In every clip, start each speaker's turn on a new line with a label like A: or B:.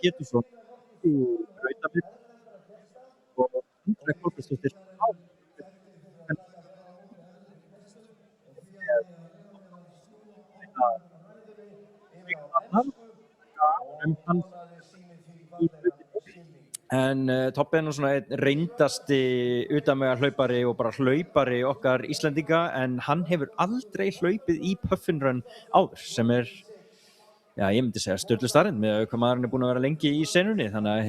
A: Pétursson í brautarmynd og Andrea Kolbeinsdóttir á En Tobbi er nú svona einn reyndasti utanvegar og bara hlaupari okkar Íslendinga en hann hefur aldrei hlaupið í Puffin Run áður sem er, já ég myndi segja sturlu staðreynd með hvað maðurinn er búinn að vera lengi í senunni þannig að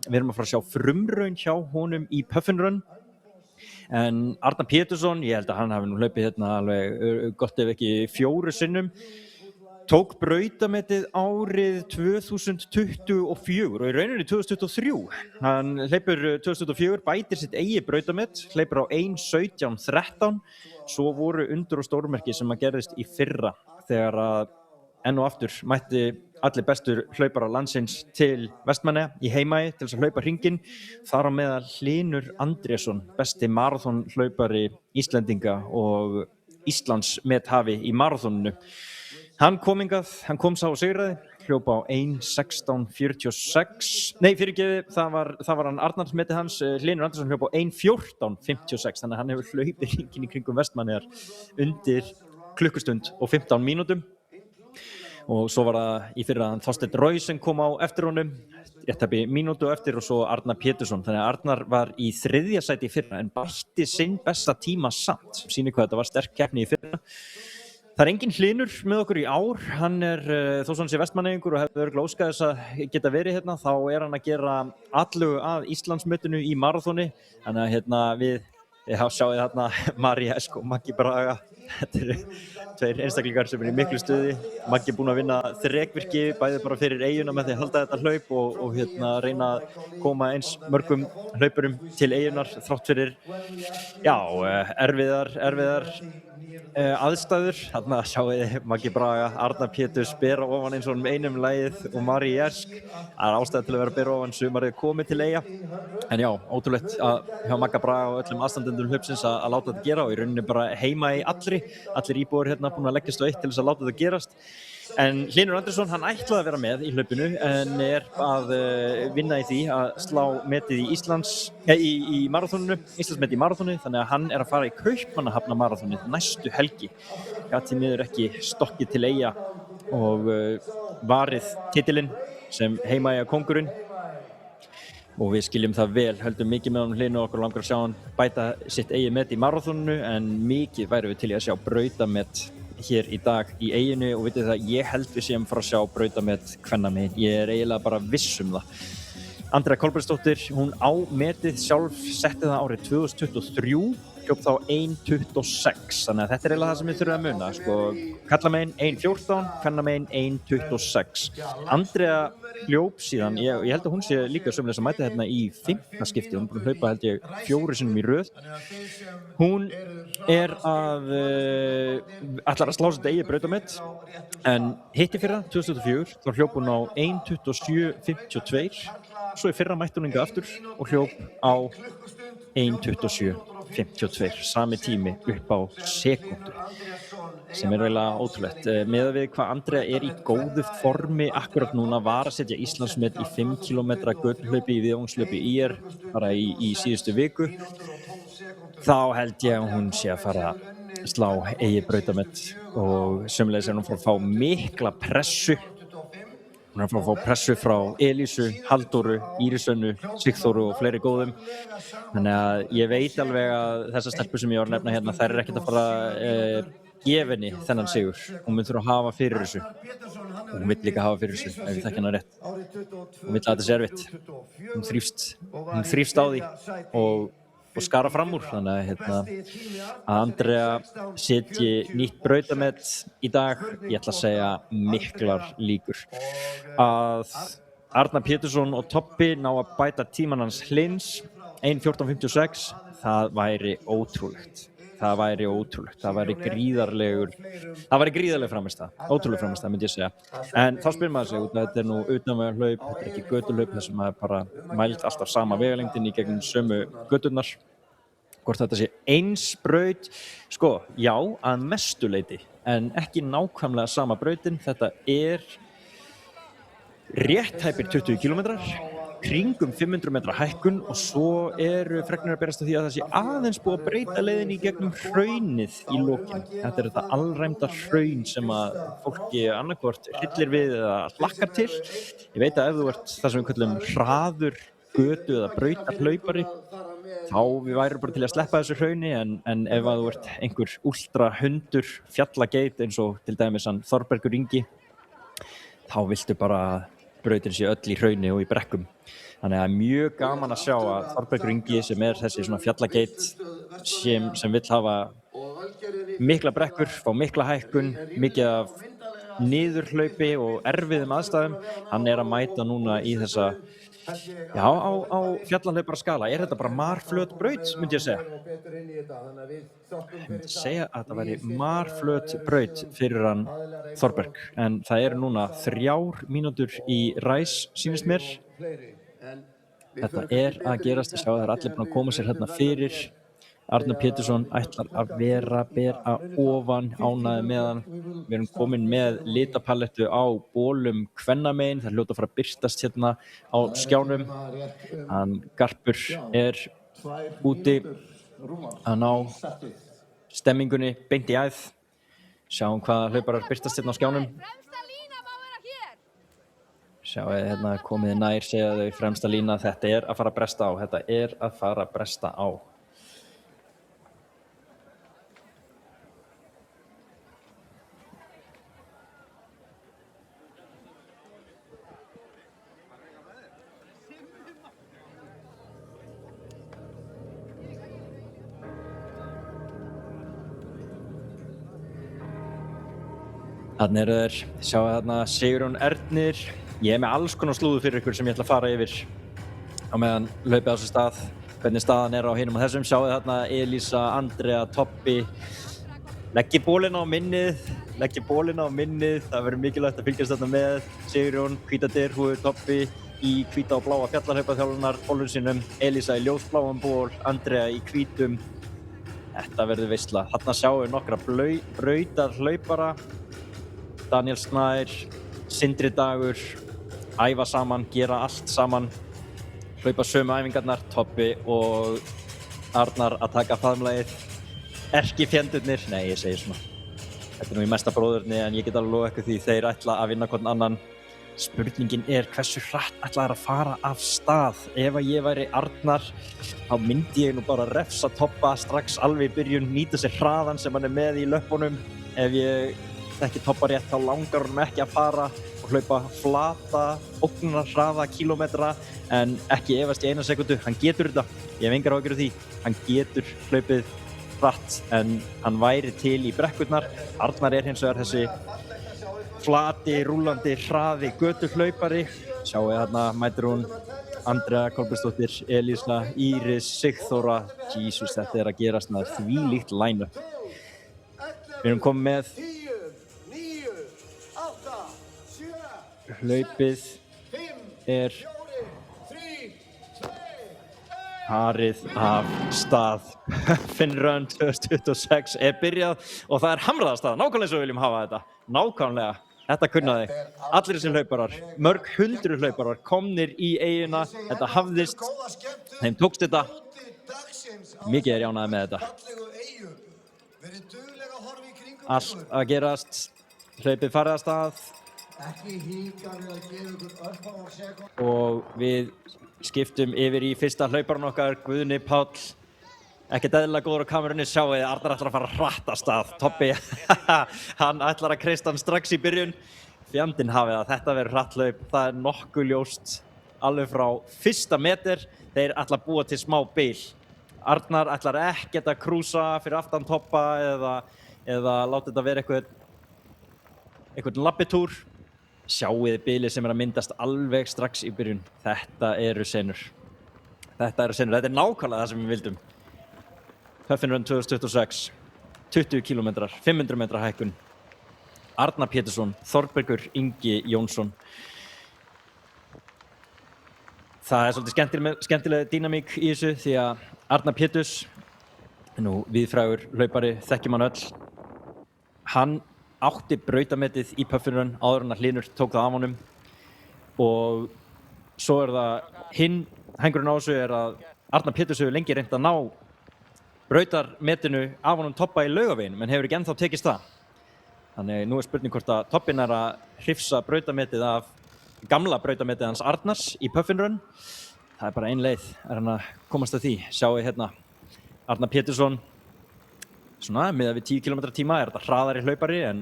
A: við erum að fara að sjá frumraun hjá honum í Puffin Run en Arnar Pétursson, ég held að hann hafi nú hlaupið alveg gott ef ekki 4 sinnum tók brautametið árið 2024 og í rauninni 2023. Hann hleypur 2024, bætir sitt eigið brautamet, hleypur á 1:17:13. Svo voru undur og stórmerki sem að gerðist í fyrra þegar að enn og aftur mætti allir bestur hlaupara landsins til Vestmannaeyja í Heimaey til þess að hlaupa hringinn. Þar á meðal Hlynur Andrésson, besti maraþonhlaupari Íslendinga og Íslandsmethafi í maraþoninu. Hann kom hingað, hann kom sá og sigraði, hljóp á 1:16:46. Nei, fyrirgefið, það var hann Arnarsmetið hans, Hlynur Andrésson hljóp á 1:14:56, þannig að hann hefur hlaupið hringinn í kringum Vestmannaeyjar undir klukkustund og 15 mínútum. Og svo var það í fyrra Þorsteinn Roy sem kom á eftir honum, rétt mínútu eftir og svo Arnar Pétursson. Þannig að Arnar var í 3. sæti í fyrra en bætti sinn besta tíma samt, sýnir hvað þetta var sterk keppni í fyrra. Það engin Hlynur með okkur í ár, hann þó svo hann sé Vestmannaeyingur og hefur örugglega óskað þess að geta verið hérna, þá hann að gera atlögu að Íslandsmetinu í maraþoni, þannig að við sjáum þarna María Esk og Maggi Braga, þetta eru 2 einstaklingar sem í miklu stuði, Maggi er búinn að vinna þrekvirki, bæði bara fyrir eyjuna með því að halda þetta hlaup og reyna að koma eins mörgum hlaupurum til eyjunar þrátt fyrir, erfiðar aðstæður. Þarna sjáum við Maggi Braga, Arnar Péturs bera ofan eins og einum lagið og María Esk. Það ástæða til að vera bera ofan sumarið komið til Eyja. En já, ótrúlegt að hjá Magga Braga og öllum aðstandendum hlaupsins að láta þetta gera og í rauninni bara heima í allir íbúar hérna búin að leggjast á eitt til þess að láta þetta gerast. En Hlynur Andrésson, hann ætlaði að vera með í hlaupinu en að vinna í því að slá metið í í maraþoninu, Íslandsmet í maraþoni, þannig að hann að fara í Kaupmannahafna maraþoni næstu helgi. Gat því miður ekki stokkið til Eyja og varið titilinn sem Heimaeyja kóngurinn. Og við skiljum það vel, höldum mikið með honum Hlynur og okkur langar að sjá hann bæta sitt eigið met í maraþoninu en mikið værum við til í að sjá brautamet hér í dag í Eyjunni og vitið það, ég held við séum fara að sjá brautamet kvennamegin, ég eiginlega bara viss það. Andrea Kolbeinsdóttir, hún á metið sjálf, setti það árið 2023, hljóp þá 1:26, þannig að þetta eiginlega það sem við þurfum að muna, kallamegin 1:14, kvennamegin 1:26. Andrea hljóp síðan, ég held að hún sé líka sömuleiðis að mæta hérna í 5. skipti, hún er búin að hlaupa held ég 4 sinnum í röð. Hún ætlar að slá sitt eigið brautamet en hitti fyrra 2004, þá hljóp hún á 1:27:52, svo í fyrra mætti hún hingað aftur og hljóp á 1:27:52, sami tími upp á sekúndu. Sem eiginlega ótrúlegt. Miðað við hvað Andrea í góðu formi akkurat núna var að setja Íslandsmet í 5 km götuhlaupi í viðgangslaupi IR bara í síðustu viku, þá held ég að hún sé að fara að slá eigið brautamet og sömuleiðis hún fór að fá mikla pressu. Hún fór að fá pressu frá Elísu, Halldóru, Írisönnu, Sigþóru og fleiri góðum. Þannig að ég veit alveg að þessar stelpur sem ég var að nefna hérna, þær ekkert að fara gefa henni þennan sigur. Hún mun þurfa að hafa fyrir þessu. Og hún vill líka hafa fyrir þessu, ef ég þekki hana rétt. Hún vill að þetta sé erfitt. Hún þrífst á því og skara fram úr. Þannig að Andrea setji nýtt brautamet í dag. Ég ætla að segja miklar líkur. Að Arnar Pétursson og Tobbi ná að bæta tímann hans Hlyns 1:14:56, það væri ótrúlegt. Það væri gríðarleg frammistaða, ótrúleg frammistaða myndi ég segja. En þá spyr maður sig út að þetta er nú utanvegarhlaup, þetta er ekki götuhlaup, þar sem maður bara mælt alltaf sama vegalengdin í gegnum sömu göturnar. Hvort þetta sé eins braut, já, að mestu leyti, en ekki nákvæmlega sama brautin. Þetta rétt tæpir 20 km, kringum 500 metra hækkun og svo eru fregnir að berast af því að það sé aðeins búið að breyta leiðinni í gegnum hraunið í lokin. Þetta er þetta alræmda hraun sem að fólki annarkvort hryllir við eða hlakkar til. Ég veit að ef þú ert það sem við kallum hraður, götu eða brautarhlaupari, þá við værum bara til að sleppa þessu hrauni en ef að þú ert einhver últra hundur fjallageit eins og til dæmis hann Þorbergur Ingi, þá viltu bara að brautin sé öll í hrauni og í brekkum. Þannig að mjög gaman að sjá að Þorbergur Ingi sem er þessi svona fjallageit sem vill hafa mikla brekkur, fá mikla hækkun, mikið af niðurhlaupi og erfiðum aðstæðum, hann er að mæta núna í þessa á fjallahlaupara skala. Er þetta bara marflöt braut, myndi ég segja? Ég myndi segja að þetta væri marflöt braut fyrir hann Þorberg, en það eru núna 3 mínútur í ræs, sýnist mér. Þetta er að gerast, ég sjá að það er allir búin að koma sér hérna fyrir. Arnar Pétursson ætlar að bera ofan, ánægður með hann. Við erum komin með litapalettu á bólum kvennamegin, það hljóta að fara að birtast hérna á skjánum. Hann Garpur er úti að ná stemmingunni beint í æð. Sjáum hvaða hlauparar birtast hérna á skjánum. Sjáum hérna komið nær, segja þau fremsta lína, þetta er að fara að bresta á. Þarna eru þeir, sjáu þarna Sigurjón Ernir. Ég er með alls konar slúður fyrir ykkur sem ég ætla að fara yfir á meðan hlaupið á sér stað, hvernig staðan er á hinum og þessum. Sjáu þarna Elísa, Andrea, Toppi. Leggið bólina á minnið, það verður mikilvægt að fylgjast þarna með. Sigurjón, hvíta derhúfu, Toppi í hvíta og bláa fjallahlaupaþjálfunar bólun sínum, Elísa í ljósbláan ból, Andrea í hvítum. Þetta verður veisla. Þarna sjáum við nokkra brautarhlaupara. Daniel Snær, Sindri Dagur, æfa saman, gera allt saman, hlaupa sömu æfingarnar, Toppi og Arnar að taka faðmlagið. Erkifjendurnir, nei ég segi svona, þetta er nú í mesta bróðurni en ég get alveg lofa ykkur því þeir ætla að vinna hvern annan. Spurningin er hversu hratt ætla þær að fara af stað. Ef að ég væri Arnar, þá myndi ég nú bara refsa Toppa strax alveg í byrjun, nýta sér hraðan sem hann er með í löppunum. Ef ég ekki Toppa rétt, þá langar honum ekki að fara og hlaupa flata, ógnarhraða kílómetra, en ekki efast í 1 sekúndu. Hann getur þetta, ég hef engar áhyggjur af því. Hann getur hlaupið hratt, en hann væri til í brekkurnar. Arnar er hins vegar þessi flati, rúllandi, hraði, götuhlaupari. Sjáu þarna mætir hún Andrea Kolbeinsdóttir, Elísa, Íris, Sigþóra. Jesus, þetta er að gerast með þvílíkt line-up. Við erum komið með hlaupið er farið af stað. Finnrun 2026 er byrjað og það er hamrað af stað, nákvæmlega eins og við viljum hafa þetta. Nákvæmlega, þetta kunnaði. Allir þessir hlauparar, mörg hundruð hlauparar komnir í eyjuna, þetta hafðist, þeim tókst þetta. Mikið er ég ánægður með þetta. Allt að gerast, hlaupið farið af stað. Og við skiptum yfir í fyrsta hlauparan okkar, Guðni Páll. Ekkert eðlilega góður á kamerunni, sjáu þið, Arnar ætlar að fara hratt af stað. Toppi, hann ætlar að kreista hann strax í byrjun. Fjandinn hafið að þetta verður hratt hlaup, það er nokkuð ljóst alveg frá fyrsta meter. Þeir ætla að búa til smá bil. Arnar ætlar ekkert að krúsa fyrir aftan Toppa eða láta þetta vera einhvern labbitúr. Sjáuði bilið sem er að myndast alveg strax í byrjun. Þetta eru senur. Þetta er nákvæmlega það sem við vildum. Höffinrun 2026, 20 km, 500 metra hækkun. Arnar Pétursson, Þorbergur Ingi Jónsson. Það er svolítið skemmtileg dýnamík í þessu því að Arnar Péturs, nú víðfrægur hlaupari, þekkjum hann öll. Hann átti brautametið í Puffinrun áður en að Hlynur tók það af honum og svo það hinn hengurinn á þessu að Arnar Péturs hefur lengi reynt að ná brautarmetinu af honum Tobba í Laugaveginum en hefur ekki ennþá tekist það. Þannig nú spurning hvort að Tobbinn að hrifsa brautametið af gamla brautametið hans Arnars í Puffin Run. Það bara ein leið hann að komast að því. Sjáu hérna Arnar Pétursson svona miðað við 10 km tíma þetta hraðari hlaupari en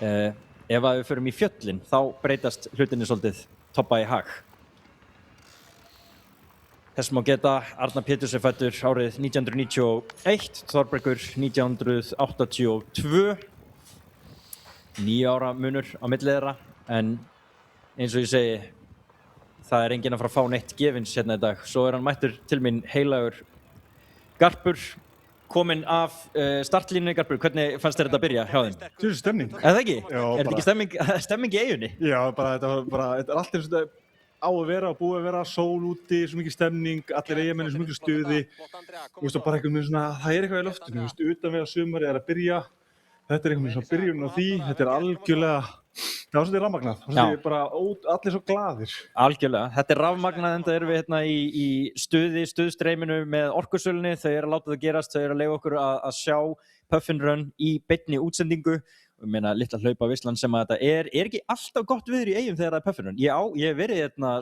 A: ef að við förum í fjöllin þá breytast hlutinni svolítið Tobba í hag. Þess má geta Arnar Péturs fæddur árið 1991, Þorbergur 1982, 9 ára munur á milli þeirra, en eins og ég segi, það enginn að fara að fá neitt gefins hérna í dag. Svo hann mættur til mín heilagur Garpur, kominn af startlínu. Garpur, hvernig fannst þér þetta að byrja hjá þeim?
B: Þetta stemning.
A: Er það ekki?
B: Já,
A: þetta ekki stemming í eyjunni?
B: Já, þetta allt eins og þetta á að vera og búið að vera sól úti, svo mikið stemning, allir eigamenn í svo mikið stuði. Þú veist, og bara einhvern veginn svona, það eitthvað í loftinu, þú veist, utan við að sumari að byrja. Þetta einhvern veginn svona byrjun á því, þetta algjörlega, það var svolítið rafmagnað, það var bara allir svo glaðir.
A: Algjörlega, þetta rafmagnað enda erum við hérna í stuðstreyminu með orkusölunni, þau að láta það gerast, þau að leyfa okkur að sjá Puffin Run í beinni útsendingu. Ég meina litla hlaupaveislan sem að þetta er ekki alltaf gott viður í Eyjum þegar það er Puffin Run. Ég hef verið hérna,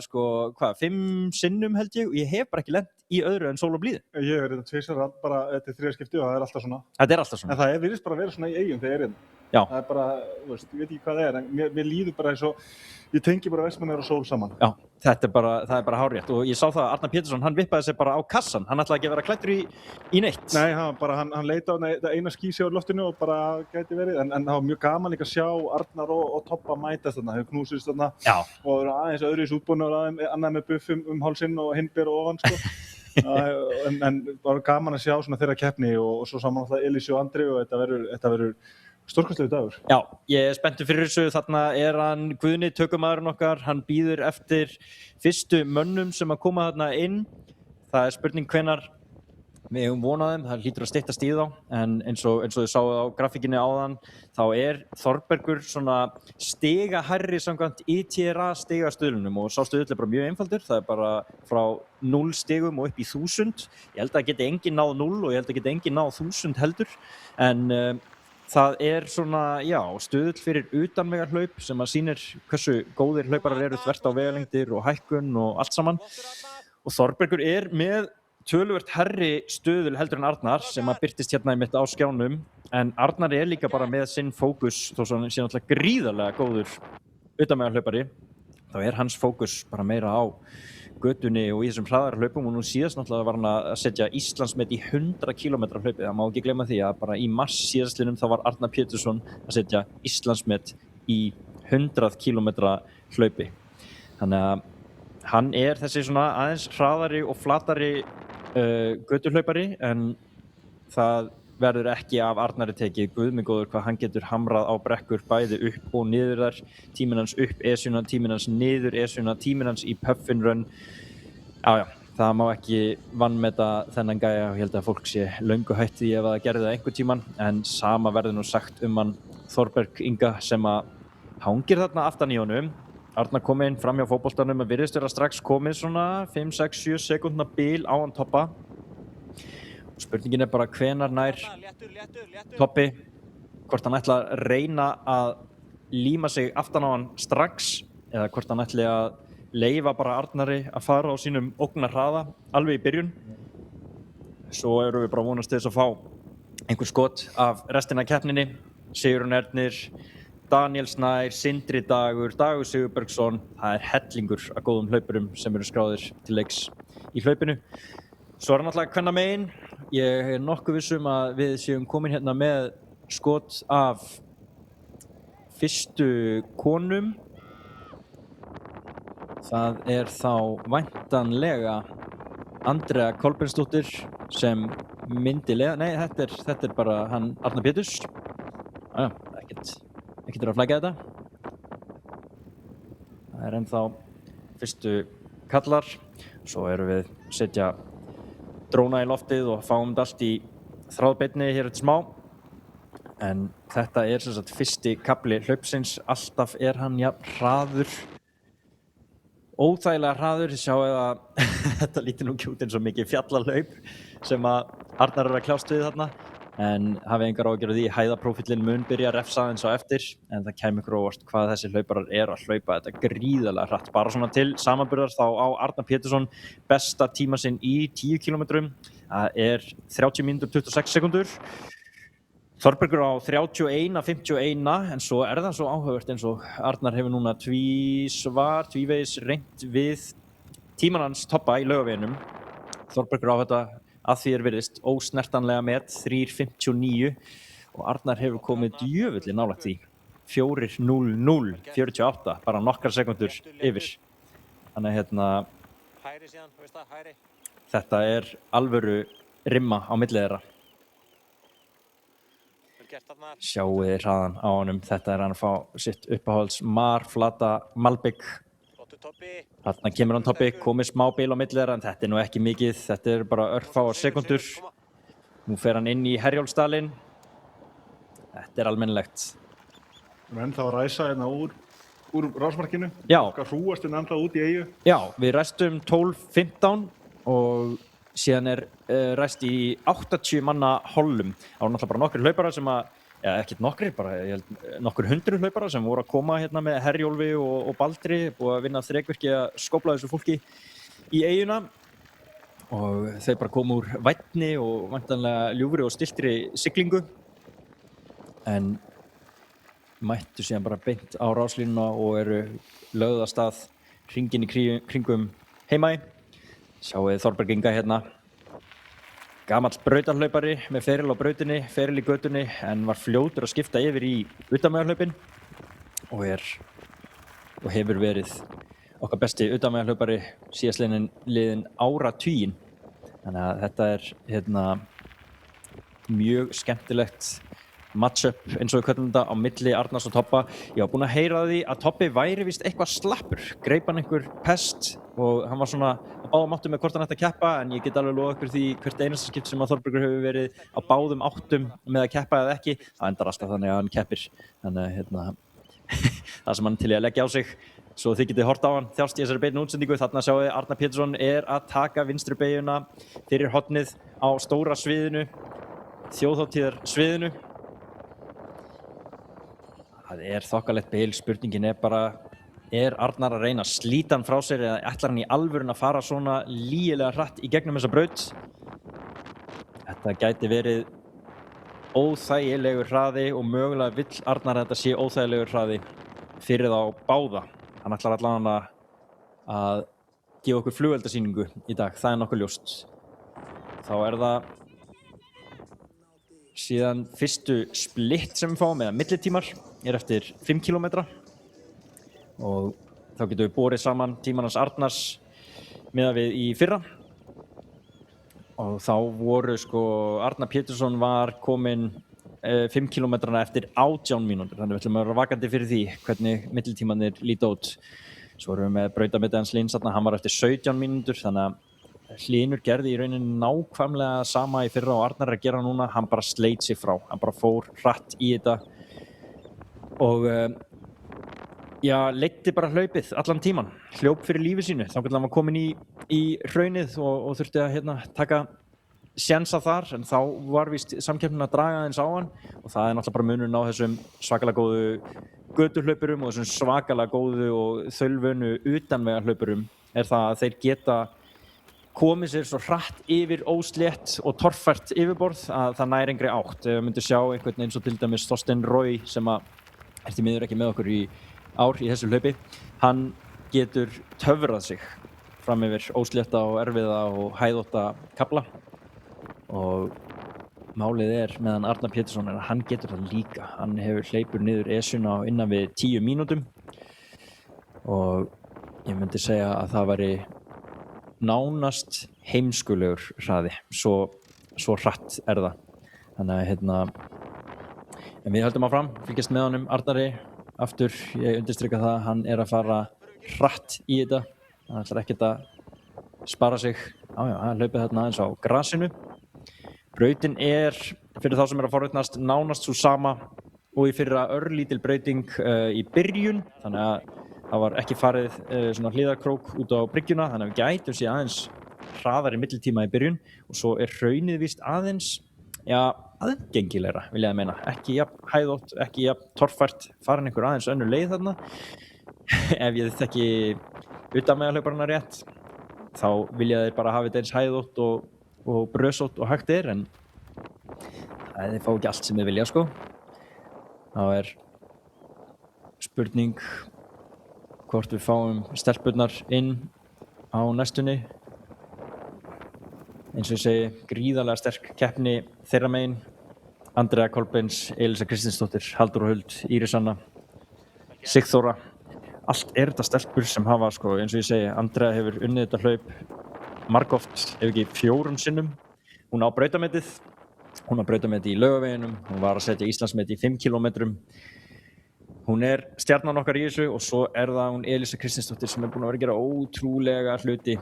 A: 5 sinnum held ég, og ég hef bara ekki lent í öðru en sól og blíðu.
B: Ég hef verið tvisvar bara þetta 3 skipti og það alltaf svona.
A: Þetta alltaf svona.
B: En það virðist bara að vera svona í Eyjum þegar ég hérna.
A: Já.
B: Það bara, þú veist, ég veit ekki hvað það en mér líður bara eins og ég tengi bara Vestmannaeyjar og sól saman.
A: Já, það er bara hárrétt og ég sá það að Arnar Pétursson, hann vippaði sig bara á kassan, hann ætlaði ekki að vera klæddur í neitt.
B: Nei, hann leit á eina skísi á loftinu og bara gæti verið, en það var mjög gaman líka að sjá Arnar og Tobba mætast þarna, hefur knúsist þarna.
A: Já.
B: Og það aðeins öðruvísi útbúnir og annað með buffum hálsinn og hinn ber ofan, en bara gaman að sjá svona þeirra keppni og svo saman alltaf Elísi og Andri og þetta verður stórkostlegur dagur.
A: Já, ég spenntur fyrir þessu. Þarna hann Guðni, tökumaðurinn okkar, hann bíður eftir fyrstu mönnum sem að koma þarna inn. Það spurning hvenær við höfum vonað þeim, það hlýtur að styttast í þá, en eins og þið sáuð á grafíkinni áðan, þá Þorbergur svona stigahærri samkvæmt ITRA stigastuðlunum og sá stuðull bara mjög einfaldur, það bara frá 0 stigum og upp í 1000. Ég held að geti enginn náð 0 og ég held að geti enginn náð 1000 heldur, en það svona, stuðull fyrir utanvegarhlaup sem að sýnir hversu góðir hlauparar eru þvert á vegalengdir og hækkun og allt saman. Og Þorbergur með töluvert herri stuðul heldur en Arnar sem að birtist hérna í mitt á skjánum, en Arnar líka bara með sinn fókus, þó svo hann sé náttúrulega gríðarlega góður utanvegarhlaupari, þá hans fókus bara meira á götunni og í þessum hraðari hlaupum og nú síðast náttúrulega var hann að setja Íslandsmet í 100 km hlaupi. Það má ekki gleyma því að bara í mars síðastliðnum þá var Arnar Pétursson að setja Íslandsmet í 100 km hlaupi. Þannig að hann þessi svona aðeins hraðari og flatari götuhlaupari, en það verður ekki af Arnari tekið. Guð minn góður hvað hann getur hamrað á brekkur bæði upp og niður þar, tíminn hans upp esjuna, tíminn hans niður esjuna, tíminn hans í Puffin Run. Já, það má ekki vanmeta þennan gæja og ég held að fólk sé löngu hætt því ef það gerði það einhvern tímann, en sama verður nú sagt hann Þorberg Inga sem að hangir þarna aftan í honum. Arnar kom inn fram hjá fótboltanum og virðist vera strax komið svona 5, 6, 7 sekúndna bil á hann Tobba. Spurningin bara hvenær nær Tobbi, hvort hann ætla að reyna að líma sig aftan á hann strax eða hvort hann ætli að leyfa bara Arnari að fara á sínum ógnarhraða alveg í byrjun. Svo erum við bara vonast til þess að fá einhver skot af restina af keppninni. Sigurjón Ernir, Daniel Snær, Sindri Dagur, Dagur Sigurbergsson. Það hellingur af góðum hlaupurum sem eru skráðir til leiks í hlaupinu. Svo náttúrulega kvennamegin. Ég nokkuð viss að við séum komin hérna með skot af fyrstu konum. Það þá væntanlega Andrea Kolbeinsdóttir sem myndi leiða. Nei, þetta bara hann Arnar Péturs. Ekkert að flækja þetta. Það ennþá fyrstu kallar. Svo erum við að setja dróna í loftið og fáum þetta allt í þráðbeinni hér eftir smá. En þetta sem sagt fyrsti kafli hlaupsins. Alltaf hann jafn hraður óþægilega hraður, þið sjáu að þetta lítur nú ekki út eins og mikið fjallalaup sem að Arnar að kljást við þarna, en hafið engar áhyggjur af því, hæðaprófíllinn mun byrja að refsa aðeins á eftir, en það kæmi ykkur óvart hvað þessi hlauparar eru að hlaupa þetta gríðarlega hratt. Bara svona til samanburðar þá á Arnar Pétursson besta tíma sinn í 10 km, það er 30 mínútur 26 sekúndur. Þorbergur á 31:51, en svo er það svo áhugavert eins og Arnar hefur núna tvívegis reynt við tíman hans toppa í Laugaveginum. Þorbergur á þetta að því virðist ósnertanlega met 3:59 og Arnar hefur komið djöfulli nálægt því 4:00:48, bara nokkrar sekundur yfir. Þannig þetta er alvöru rimma á milli þeirra. Sjáu þið hraðan á honum, þetta er hann að fá sitt uppáhalds marflata Malbik. Þarna kemur hann toppi, komið smá bil á milli þeirra, en þetta er nú ekki mikið, þetta er bara örfáar sekundur. Nú fer hann inn í Herjólfsdalinn, þetta er almennilegt.
B: Menn þá ræsa hérna úr rásmarkinu,
A: Já.
B: Okkar hrúast ennþá út í eyju.
A: Já, við ræstum 12:15 og síðan er ræst í 80 manna hollum. Það var náttúrulega bara nokkrir hlauparar sem að, já ekkert nokkrir, bara ég held nokkur 100 hlauparar sem voru að koma hérna með Herjólfi og Baldri, búið að vinna þrekvirki að skópla þessu fólki í eyjuna og þau bara komu úr vænni og væntanlega ljúfri og stiltri siglingu, en mættu síðan bara beint á ráslínuna og eru lögð af stað hringinn í kringum Heimaey. Sjáu þið Þorberg Inga hérna, gamall brautarhlaupari með feril á brautinni, feril í götunni, en var fljótur að skipta yfir í utanvegarhlaupin og hefur verið okkar besti utanvegarhlaupari síðastliðin áratuginn. Þannig að þetta er mjög skemmtilegt matchup eins og við köllum þetta á milli Arnars og Toppa. Ég var búinn að heyra því að Toppi væri víst eitthvað slappur, greip hann einhver pest og hann var svona á báðum áttum með hvort hann ætti að keppa, en ég get alveg lofa ykkur því hvert einasta skipti sem að Þorbergur hefur verið á báðum áttum með að keppa eða ekki, það endar alltaf þannig að hann keppir. Þannig það sem hann til í að leggja á sig, svo þið getið hort á hann þjást í þessari beinni útsendingu. Þarna sjáu þið Arnar Pétursson er að taka vinstri beygjuna fyrir hornið á stóra sviðinu, þjóðhátíðarsviðinu. Það er þokkalegt beil, spurningin er bara, er Arnar að reyna að slíta hann frá sér eða ætlar hann í alvörun að fara svona lygilega hratt í gegnum þessa braut? Þetta gæti verið óþægilegur hraði og mögulega vill Arnar að þetta sé óþægilegur hraði fyrir þá báða. Hann ætlar allavega að gefa okkur flugeldasýningu í dag, það er nokkuð ljóst. Þá er það síðan fyrstu splitt sem við fáum, eða millitímar, er eftir 5 km og þá getum við borið saman tíman hans Arnars miðað við í fyrra og þá voru Arnar Pétursson var kominn 5 km eftir 18 mínútur, þannig við ætlum að vera vakandi fyrir því hvernig millitímanir líta út. Svo erum við með brautameti hans Hlins, hann var eftir 17 mínútur, þannig að Hlynur gerði í rauninni nákvæmlega sama í fyrra og Arnar er að gera núna, hann bara sleit sig frá, hann bara fór hratt í þetta og leiddi bara hlaupið allan tíman, hljóp fyrir lífi sínu, þá hann var komin í hraunið og þurfti að taka sénsa þar, en þá var víst samkeppnin að draga aðeins á hann og það er náttúrulega bara munurinn á þessum svakalega góðu götuhlaupurum og þessum svakalega góðu og þaulvönu utanvegarhlaupurum er það að þeir geta komið sér svo hratt yfir óslétt og torfært yfirborð að það nær engri átt. Ef við myndum sjá einhvern eins og til dæmis Þorsteinn Roy sem er því miður ekki með okkur í ár í þessu hlaupi, hann getur töfrað sig fram yfir óslétta og erfiða og hæðótta kafla og málið er meðan Arnar Pétursson að hann getur það líka. Hann hefur hleypur niður esjuna á innan við 10 mínútum og ég myndi segja að það væri nánast heimskulegur hraði, svo hratt er það. Þannig að en við höldum áfram, fylgjast með honum Arnari aftur, ég undirstrika það, hann er að fara hratt í þetta, hann ætlar ekkert að spara sig. Hann hlaupið þarna aðeins á grasinu. Brautin er, fyrir þá sem er að forvitnast, nánast svo sama og í fyrra örlítil breyting í byrjun, þannig að það var ekki farið svona hliðarkrók út á bryggjuna, þannig að við gætum séð aðeins hraðari millitíma í byrjun og svo hraunið víst aðeins aðgengilegra, vil ég að meina, ekki jafn hæðótt, ekki jafn torfært, farin einhver aðeins önnur leið þarna ef ég þekki utanvegarhlauparana rétt þá vilja þeir bara hafa þetta eins hæðótt og brösótt og hægt en þeir fá ekki allt sem þeir vilja sko. Það spurning hvort við fáum stelpurnar inn á næstunni. Eins og ég segi, gríðarlega sterk keppni þeirra megin. Andrea Kolbeins, Elísa Kristinsdóttir, Halldóra Huld, Íris Anna, Sigþóra. Allt þetta stelpur sem hafa, sko, eins og ég segi, Andrea hefur unnið þetta hlaup margoft, ef ekki 4 sinnum. Hún á brautametið. Hún á brautametið í Laugaveginum. Hún var að setja Íslandsmet í 5 kilometrum. Hún stjarnan okkar í þessu og svo það hún Elísa Kristinsdóttir sem búin að vera að gera ótrúlega hluti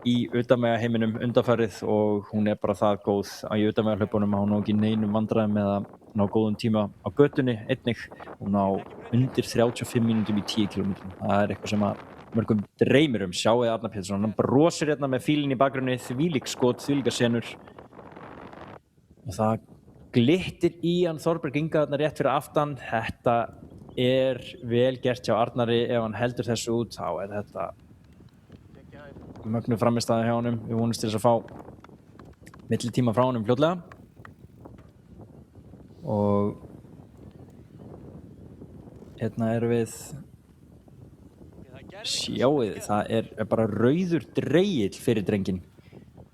A: í utanvegaheiminum undanfarið og hún bara það góð í utanvegahlaupunum að hún á ekki neinum vandræðum með að ná góðum tíma á götunni einnig. Hún á undir 35 mínútum í 10 kilometrum. Það eitthvað sem að mörgum dreymir Sjáið Arnar Pétursson, hann brosir hérna með fílinn í bakgrunni, þvílík skot, þvílíkar senur. Og það glittir í hann Þorberg Inga þarna rétt fyrir aftan. Þetta vel gert hjá Arnari, ef hann heldur þessu út þá þetta mögnuð frammistaða hjá honum. Við vonumst til þess að fá millitíma frá honum fljótlega og hérna við sjáið, það bara rauður dregill fyrir drenginn.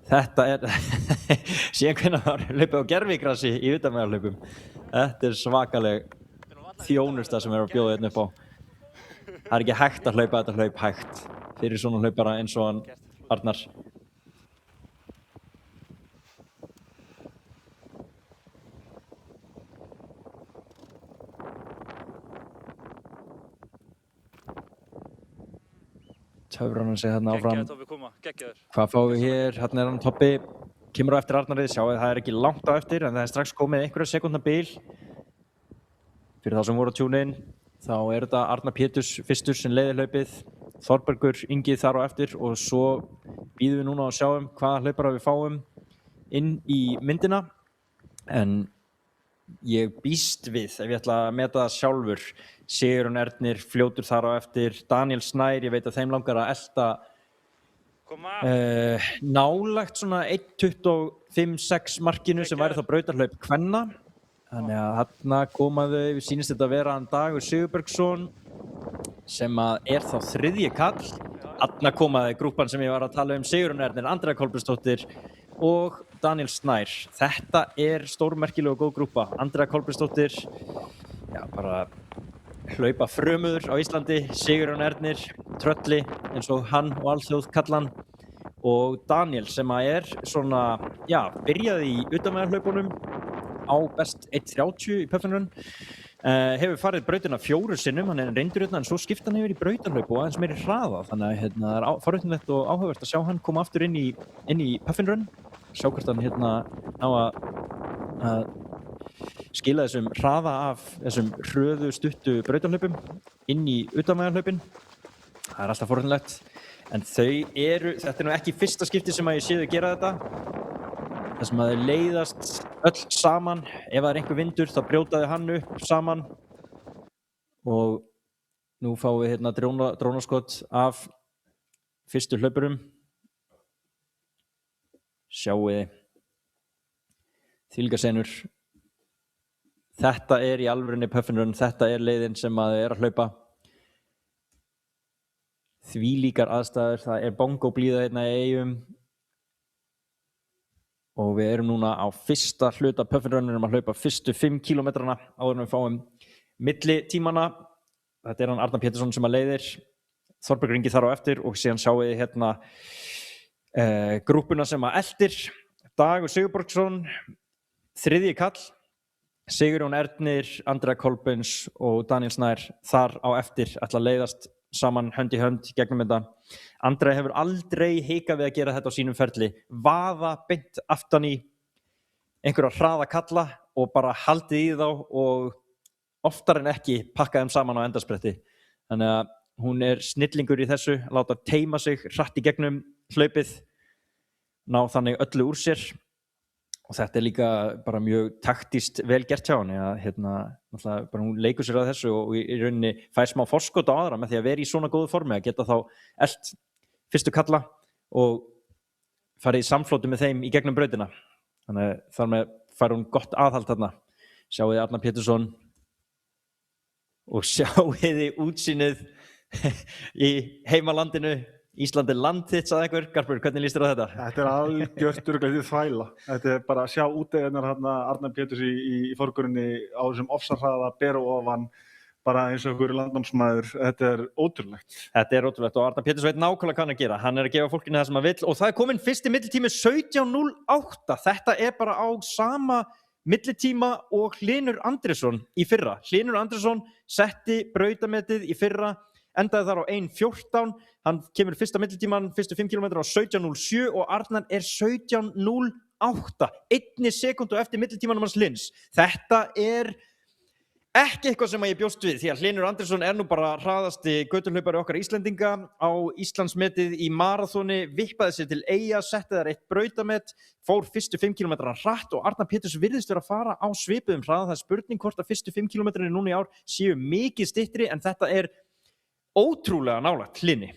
A: Þetta síðan hvenær var hlaupið á gervigrasi í utanvegarhlaupum. Þetta svakaleg þjónusta sem að bjóða hérna upp á. Það ekki hægt að hlaupa þetta hlaup hægt fyrir svona hlaupara eins og hann Arnar. Töfrar hann sig þarna áfram. Hvað fáum við hér? Hérna hann Toppi. Kemur á eftir Arnarið. Sjáið, það ekki langt á eftir en það strax komið einhverja sekúndna bil. Fyrir þá sem voru að tjúna inn, þá þetta Arnar Péturs fyrstur sem leiðir hlaupið. Þorbergur Ingi þar á eftir og svo bíðum við núna að sjáum hvaða hlaupara við fáum inn í myndina. En ég býst við, ef ég ætla að meta það sjálfur, Sigurjón Ernir fljótur þar á eftir, Daniel Snær, ég veit að þeim langar að elta nálægt svona 1.25-6 markinu sem væri þá brautarhlaup kvenna. Þannig að þarna komaðu, við sýnist þetta að vera hann Dagur Sigurbergsson sem að þá þriðji kall. Þarna komaði grúppan sem ég var að tala Sigurjón Ernir, Andrea Kolbeinsdóttir og Daniel Snær. Þetta stórmerkileg og góð grúppa. Andrea Kolbeinsdóttir, bara hlaupa frömuður á Íslandi, Sigurjón Ernir, trölli eins og hann og alþjóð kallan og Daniel sem að svona, byrjaði í utanvegarhlaupunum á best 1.30 í Puffin-run. Hefur farið brautina 4 sinnum, hann reyndur utan en svo skipta hann yfir í brautarhlaup og aðeins meiri hraða. Þannig að það forvitnilegt og áhugavert að sjá hann koma aftur inn í Puffin-run. Sjá hvort hann á að skila þessum hraða af þessum hröðu stuttu brautarhlaupum inn í utanvegarhlaupin. Það alltaf forvitnilegt. En þetta nú ekki fyrsta skipti sem að ég sé þau gera þetta. Það sem að þeir leiðast öll saman. Ef það einhver vindur þá brjótaði hann upp saman. Og nú fáum við drónaskot af fyrstu hlaupurum. Sjáiði. Þvílíkar senur. Þetta í alvörunni Puffin-run. Þetta leiðin sem að þau að hlaupa. Þvílíkar aðstæður. Það bongoblíða hérna í Eyjum. Og við erum núna á fyrsta hluta Puffin-runninum að hlaupa fyrstu 5 kilometrana áður en við fáum millitímana. Þetta hann Arnar Pétursson sem að leiðir. Þorbergur Ingi þar á eftir og síðan sjáum við hérna grúppuna sem að eltir. Dagur Sigurbergsson, þriðji kall. Sigurjón Ernir, Andrea Kolbeins og Daniel Snær þar á eftir ætla að leiðast saman hönd í hönd gegnum þetta. Andrea hefur aldrei hikað við að gera þetta á sínum ferli. Vaða beint aftan í einhverja hraða kalla og bara haldið í þá og oftar en ekki pakka þeim saman á endaspretti. þannig að hún snillingur í þessu, láta teima sig hratt í gegnum hlaupið, ná þannig öllu úr sér og þetta líka bara mjög taktískt vel gert hjá henni að náttúrulega bara hún leikur sér að þessu og í rauninni fær smá forskot á aðra með því að vera í svona góðu formi að geta þá elt fyrstu kalla og farið í samflóti með þeim í gegnum brautina, þannig að þar með fær hún gott aðhald þarna. Sjáiði Arnar Pétursson og sjáiði útsýnið í heimalandinu. Ísland land þitt, sagði einhver. Garpur, hvernig líst þér á þetta?
B: Þetta algjört örugglega þvæla. Þetta bara að sjá úteiginnar Arnar Péturs í forgrunni á þessum ofsahraða, bera ofan, bara eins og einhverju landnámsmaður. Þetta ótrúlegt.
A: Þetta ótrúlegt og Arnar Péturs veit nákvæmlega hvað hann að gera. Hann að gefa fólkinu það sem hann vill og það komin fyrsti millitími 17:08. Þetta bara á sama millitíma og Hlynur Andrésson í fyrra. Hlynur Andrésson setti brautametið í fyrra, endaði þar á 1:14. Hann kemur fyrsta millitíman, fyrstu 5 km á 17:07 og Arnar 17:08. 1 sekúndu eftir millitímanum hans Hlyns. Þetta ekki eitthvað sem ég bjóst við því að Hlynur Andrésson nú bara hraðasti götuhlaupari okkar Íslendinga á Íslandsmetið í maraþoni, vippaði sér til Eyja, setti þar 1 brautamet, fór fyrstu 5 km hratt og Arnar Péturs virðist vera að fara á svipuðum hraða. Það spurning hvort að fyrstu 5 km núna í ár séu mikið styttri en þetta ótrúlega nálægt Hlyni.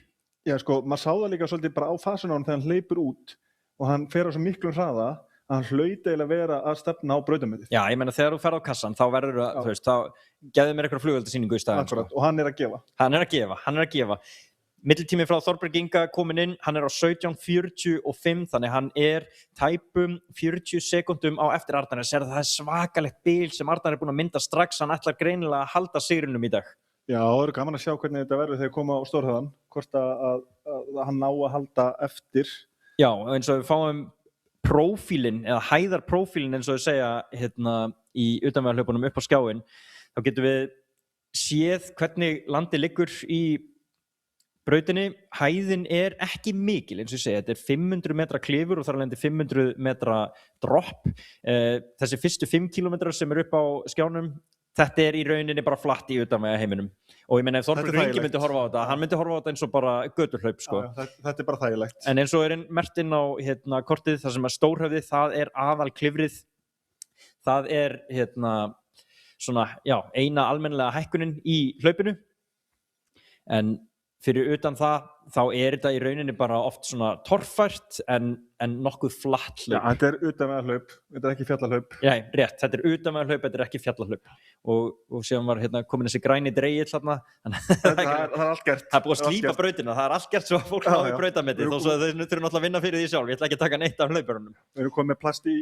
B: Já, sko, maður sá það líka svolítið bara á fasunum þegar hann hleypur út og hann fer á svo miklum hraða að hann hlaut eiginlega vera að stefna á brautametið.
A: Já, ég meina þegar þú ferð á kassan þá verður þú veist, þá gefðu mér eitthvað flugeldasýningu í staðinn.
B: Akkurat, og hann að gefa.
A: Hann að gefa. Millitími frá Þorberg Inga kominn inn, hann á 17:45, þannig hann tæpum 40 sekúndum á eftir Arnar. Það svakalegt bil sem Arnar búinn að mynda strax, hann ætlar greinilega að halda sigrinum í dag.
B: Já, það gaman að sjá hvernig þetta verður þegar koma á stórhöfðan, hvort að hann ná að halda eftir.
A: Já, eins og við fáum prófílinn eða hæðarprófílinn eins og þau segja í utanvegarhlaupunum upp á skjáinn, þá getum við séð hvernig landið liggur í brautinni. Hæðin ekki mikil, eins og ég segja, þetta 500 metra klifur og þar alveg 500 metra dropp. Þessi fyrstu 5 kilometrar sem upp á skjánum, þetta í rauninni bara flatt í utanvegaheiminum. Og ég meina ef Þorbergur Ingi myndi horfa á þetta, hann myndi horfa á þetta eins og bara götuhlaup, sko.
B: Já, þetta bara þægilegt.
A: En eins og merkt inn á kortið, það sem stórhöfði, það aðal klifrið. Það svona, já, eina almennilega hækkunin í hlaupinu. En fyrir utan það, þá þetta í rauninni bara oft svona torfært en nokkuð flatt hlaup.
B: Já, þetta utanvegarhlaup, þetta ekki fjallahlaup.
A: Já, rétt, þetta utanvegarhlaup, þetta ekki fjallahlaup. Og síðan var komin þessi græni dregill þarna.
B: Það allt gert.
A: Það búið að slípa brautina, það allt gert svo að fólk náði brautametið, þó svo þau þurfum náttúrulega að vinna fyrir því sjálf. Ég ætla ekki að taka neitt af hlaupurunum.
B: Við erum komið með plast í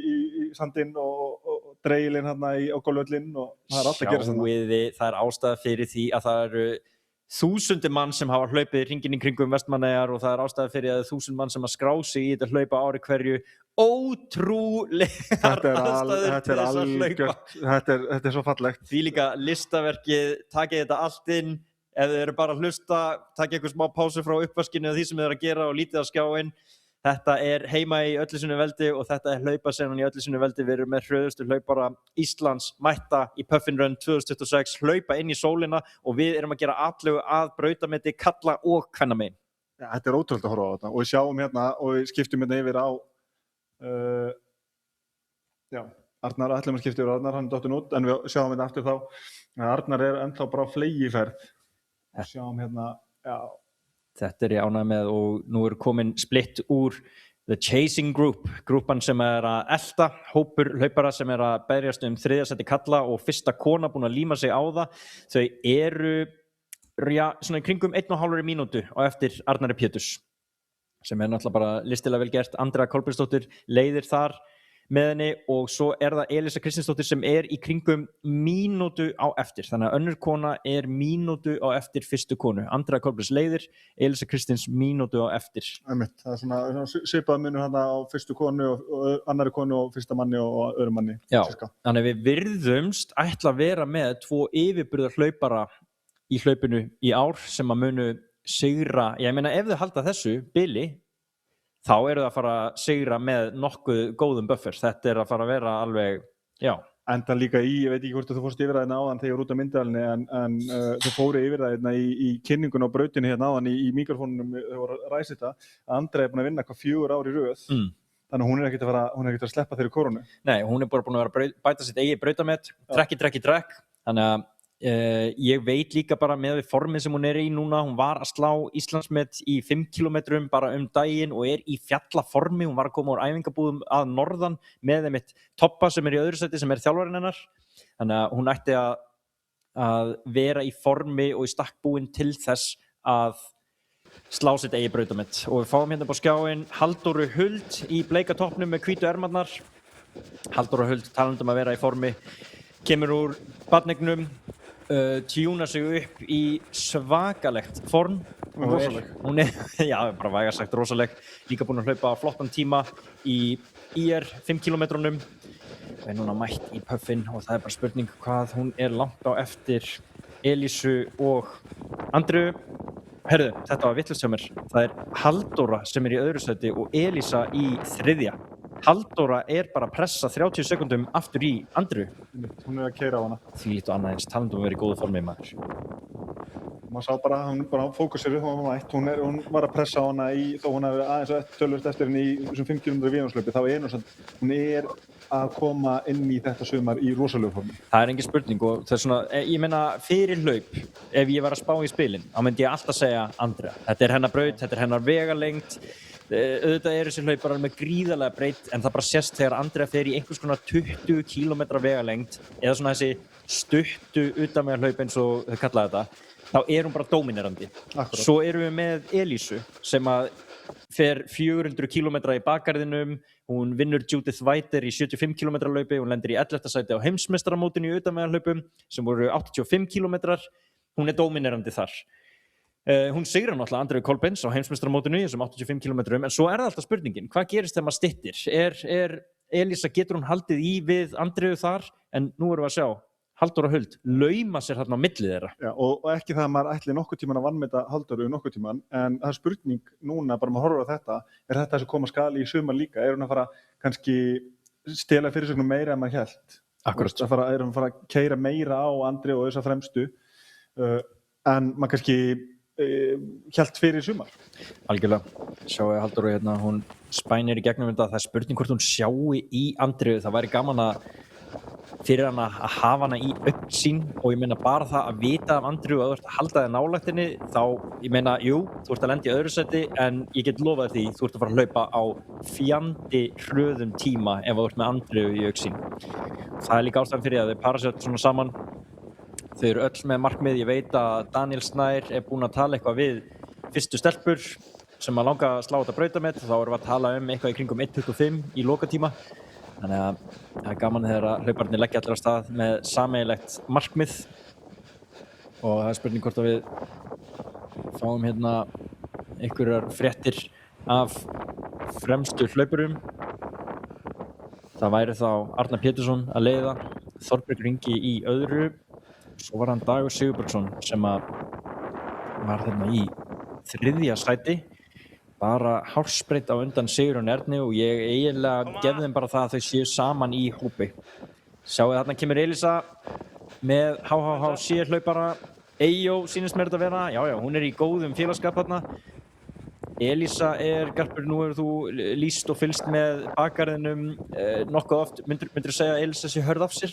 B: sandinn og dreigilinn á gólfvöllinn og það allt að gera þarna.
A: Sjáiði, það ástæða fyrir því að það þúsundir mann sem hafa hlaupið hringinn í kringum Vestmannaeyjar og það ástæða fyrir að 1000 mann sem skrá sig í þetta hlaupa ári hverju. Ótrúlegar aðstæður til þess að hlaupa.
B: Þetta svo fallegt.
A: Því líka listaverkið, takið þetta allt inn, ef þið eru bara að hlusta, takið eitthvað smá pásu frá uppvaskinu og því sem þið eru að gera og lítið á skjáinn. Þetta heima í öllu sínu veldi og þetta hlaupasennan í öllu sínu veldi. Við erum með hröðustu hlaupara Íslands mætta í Puffin Run 2026, hlaupa inn í sólina og við erum að gera atlögu að brautameti kalla og kvennamein.
B: Ja, þetta ótrúlegt að horfa á þetta og við sjáum og við skiptum yfir á Arnar, ætlum að skipta yfir Arnar, hann dottinn út, en við sjáum aftur þá Arnar ennþá bara á flegiferð. Sjáum já.
A: Þetta ég ánægð með og nú komin splitt úr The Chasing Group, grúpan sem að elta, hópur hlaupara sem að berjast þriðja sæti kalla og fyrsta kona búin að líma sig á það. Þau svona í kringum 1,5 mínútu á eftir Arnari Péturs, sem náttúrulega bara listilega vel gert. Andrea Kolbeinsdóttir leiðir þar með henni og svo það Elísa Kristinsdóttir sem í kringum mínútu á eftir. Þannig að önnur kona mínútu á eftir fyrstu konu. Andrea Kolbeins leiðir, Elísa Kristins mínútu á eftir.
B: Það svona svipað munur hann á fyrstu konu og annari konu og fyrsta manni og öðrum manni.
A: Já, þannig að við virðumst ætla að vera með 2 yfirburðar hlaupara í hlaupinu í ár sem að munu sigra. Ég meina ef þau halda þessu bili, þá það að fara að sigra með nokkuð góðum buffer. Þetta að fara að vera alveg, já,
B: enda líka ég veit ekki hvort þú fórst yfir það hérna áðan þegar ég var út af myndavélinni en þú fóru yfir það hérna í kynningunni á brautinni hérna áðan í mikrofónunum þegar voru að ræsa þetta að Andrea er búin að vinna 4 ár í röð þannig að hún er ekkert að sleppa þeirri koronu.
A: Nei, hún er bara búin að vera að bæta sitt eigið brautamet, trekk þannig að ég veit líka bara með formið sem hún er í núna, hún var að slá Íslandsmet í 5 kilometrum bara daginn og er í fjallaformi, hún var að koma úr æfingabúðum að norðan með þeim eitt Toppa sem er í öðru sæti sem er þjálfarinn hennar, þannig að hún ætti að vera í formi og í stakk búin til þess að slá sitt eigið brautamet og við fáum hérna på skjáin Halldóru Huld í bleika toppnum með hvítu ermarnar. Halldóru Huld talandi að vera í formi, kemur úr badningnum, tjúna sig upp í svakalegt form.
B: Rosaleg.
A: Hún er, já, bara vægast sagt rosaleg, líka búin að hlaupa flottan tíma í IR 5 kilometrunum og er núna mætt í puffin og það er bara spurning hvað hún er langt á eftir Elísu og Andreu. Herðu, þetta var vitlaust hjá mér. Það er Halldóra sem er í öðru sæti og Elísa í þriðja. Halldóra er bara að pressa 30 sekúndum aftur í Andreu.
B: Hún er að keyra á hana.
A: Því lítið annað eins, talandi að vera í góðu formi maður.
B: Maður sá bara, hún bara fókusir upp á hana mætt. Hún var að pressa á hana þó hún hafi aðeins tölvöld eftir henni í þessum 5 km viðnámslaupi. Hún er að koma inn í þetta sumar í rosalegu formi.
A: Það er engin spurning og það er svona, ég meina fyrir hlaup, ef ég var að spá í spilin, þá myndi ég alltaf segja Andrea. Þetta er hennar braut, þetta er hennar vegalengd. Auðvitað eru þessi hlaup bara með gríðarlega breytt en það bara sést þegar Andrea fer í einhvers konar 20 km vegalengd eða svona þessi stuttu utanvegarhlaup eins og þau kalla þetta, þá er hún bara dóminerandi.
B: Akkurat.
A: Svo erum við með Elísu sem að fer 400 km í bakgarðinum, hún vinnur Judith Whiter í 75 km hlaupi, hún lendir í 11. sæti á heimsmeistaramótinu í utanvegarhlaupum sem voru 85 km, hún er dóminerandi þar. Hún sigrar náttúrulega Andreu Kolbeins á heimsmeistaramótinu í þessum 85 km, en svo er það alltaf spurningin, hvað gerist þegar maður styttir? Er Elísa, getur hún haldið í við Andreu þar? En nú erum við að sjá, Halldóra Huld lauma sér þarna á milli þeirra.
B: Já, og ekki það að maður ætli nokkuð tíman að vanmeta Halldóru nokkuð tíman, en það er spurning núna, bara maður horfir á þetta, er þetta sem koma skali í sumar líka? Er hún að fara kannski stela fyrirsögnum meira en maður hélt?
A: Akkurat.
B: Er hún að fara að keyra meira á Andreu og þessa fremstu, en maður kannski hélt fyrir sumar.
A: Algjörlega, sjáu Halldóru hérna, hún spænir í gegnum þetta, það er spurning hvort hún sjáu í Andreu, það væri gaman að fyrir hana að hafa hana í augsýn og ég meina bara það að vita af Andreu og að þú ert að halda þig nálægt henni, þá ég meina, jú, þú ert að lenda í öðru sæti en ég get lofað því, þú ert að fara að hlaupa á fjandi hröðum tíma ef þú ert með Andreu í augsýn. Það er líka ástæðan fyrir að þau para sér svona saman. Þau eru öll með markmið, ég veit að Daniel Snær er búinn að tala eitthvað við fyrstu stelpur sem að langa að slá þetta brautamet, þá erum við að tala eitthvað í kringum 1.25 í lokatíma. Þannig að það er gaman þegar að hlauparnir leggja allir á stað með sameiginlegt markmið og það er spurning hvort að við fáum hérna einhverjar fréttir af fremstu hlaupurum. Það væri þá Arnar Pétursson að leiða, Þorbergur Ingi í öðru, svo var hann Dagur Sigurbergsson sem að var þarna í þriðja sæti, bara hársbreytt á undan Sigurjón Erni og ég eiginlega gef þeim bara það að þau séu saman í hópi. Sjáu þarna kemur Elísa með HHC hlaupara, Eyjó sýnist mér þetta vera, já, hún er í góðum félagskap þarna. Elísa er, Garpur, nú hefur þú lýst og fylgst með bakgarðinum nokkuð oft, myndirðu segja að Elísa sé hörð af sér?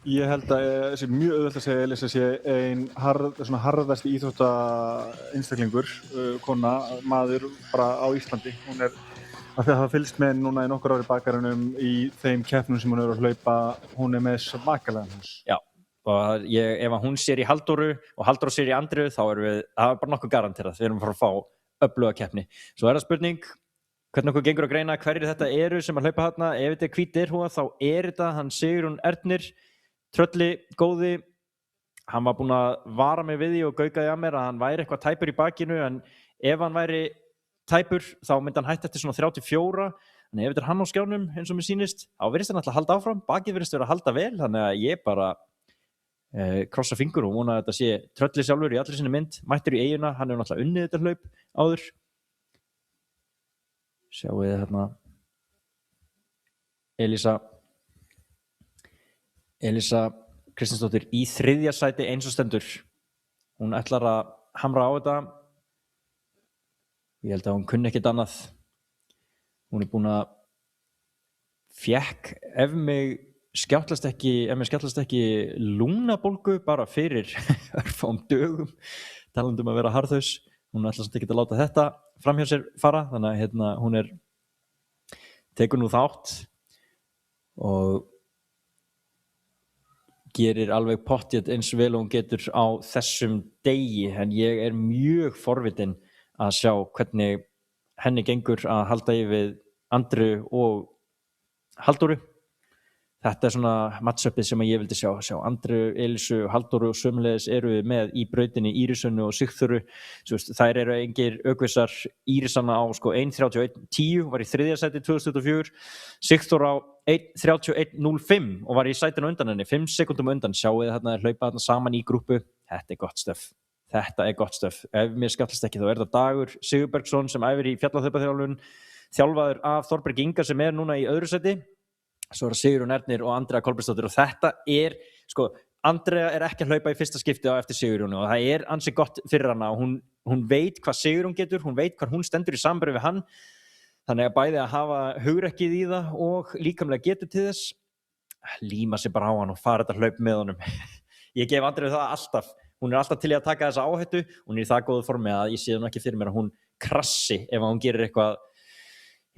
B: Ég held að það sé mjög auðvelt að segja að Elísa sé ein harðasti íþrótta einstaklingur, kona, maður bara á Íslandi. Hún er, að það hafa fylgst með núna í nokkur ári bakgarðinum í þeim keppnum sem hún er að hlaupa, hún er með svakalega hans.
A: Já, og ef hún sér í Halldóru og Halldóru sér í Andreu, þá erum við, það er bara nokkuð garanterað, við erum að fara að fá öfluga keppni. Svo er það spurning, hvernig okkur gengur að greina hverjir þetta eru sem að hlaupa þarna. Ef þetta er hvít derhúfa, þá er þetta hann Sigurjón Ernir, trölli góði. Hann var búinn að vara mig við því og gaukaði að mér að hann væri eitthvað tæpur í bakinu, en ef hann væri tæpur, þá myndi hann hætta eftir svona 34. En ef þetta er hann á skjánum, eins og mér sýnist, þá virðist hann alltaf að halda áfram. Bakið virðist vera að halda vel, þannig að ég bara krossa fingur og vona að þetta sé trölli sjálfur í allir sinni mynd, mættur í Eyjuna, hann hefur náttúrulega unnið þetta hlaup áður. Sjáu þið hérna Elísa Elísa Kristinsdóttir í 3. sæti eins og stendur. Hún ætlar að hamra á þetta. Ég held að hún kunni ekkert annað. Hún búin að fékk ef mér skjáttlast ekki lungnabólgu bara fyrir örfáum dögum, talandi að vera harðhaus. Hún ætlar samt ekki að láta þetta framhjá sér fara, þannig að hún tekur nú þátt og gerir alveg pottþétt eins vel og hún getur á þessum degi, en ég er mjög forvitinn að sjá hvernig henni gengur að halda í við Andru og Halldóru. Þetta er svona matchupið sem ég vildi sjá Andru, Elísu, Halldóru og sömuleiðis eru við með í brautinni Írisönnu og Sigþóru. Þær eru engir ökvissar. Írisanna á 1:31.10 var í 3. sæti 2024, Sigþóra á 1:31.05 og var í sætinu undan henni, 5 sekúndum undan. Sjáu þið þarna hlaupa þarna saman í grúppu. Þetta er gott stöf. Ef mér skallast ekki þá er þetta Dagur Sigurbergsson sem æfir í fjallahlaupaþjálfun, þjálfaður af Þorberg Inga sem er núna í öðru sæti. Svo er Sigurjón Ernir og Andrea Kolbeinsdóttir og þetta er, Andrea er ekki að hlaupa í fyrsta skipti á eftir Sigurjónu og það er ansi gott fyrir hana og hún veit hvað Sigurjón getur, hún veit hvað hún stendur í samanburði við hann, þannig að bæði að hafa hugrekkið í það og líkamlega getur til þess, líma sig bara á hann og fara þetta hlaup með honum. Ég gef Andreu það alltaf, hún er alltaf til í að taka þessa áhættu, hún er í það góðu formi að ég sé hún ekki fyrir mér að hún krassi ef hún gerir eitthvað.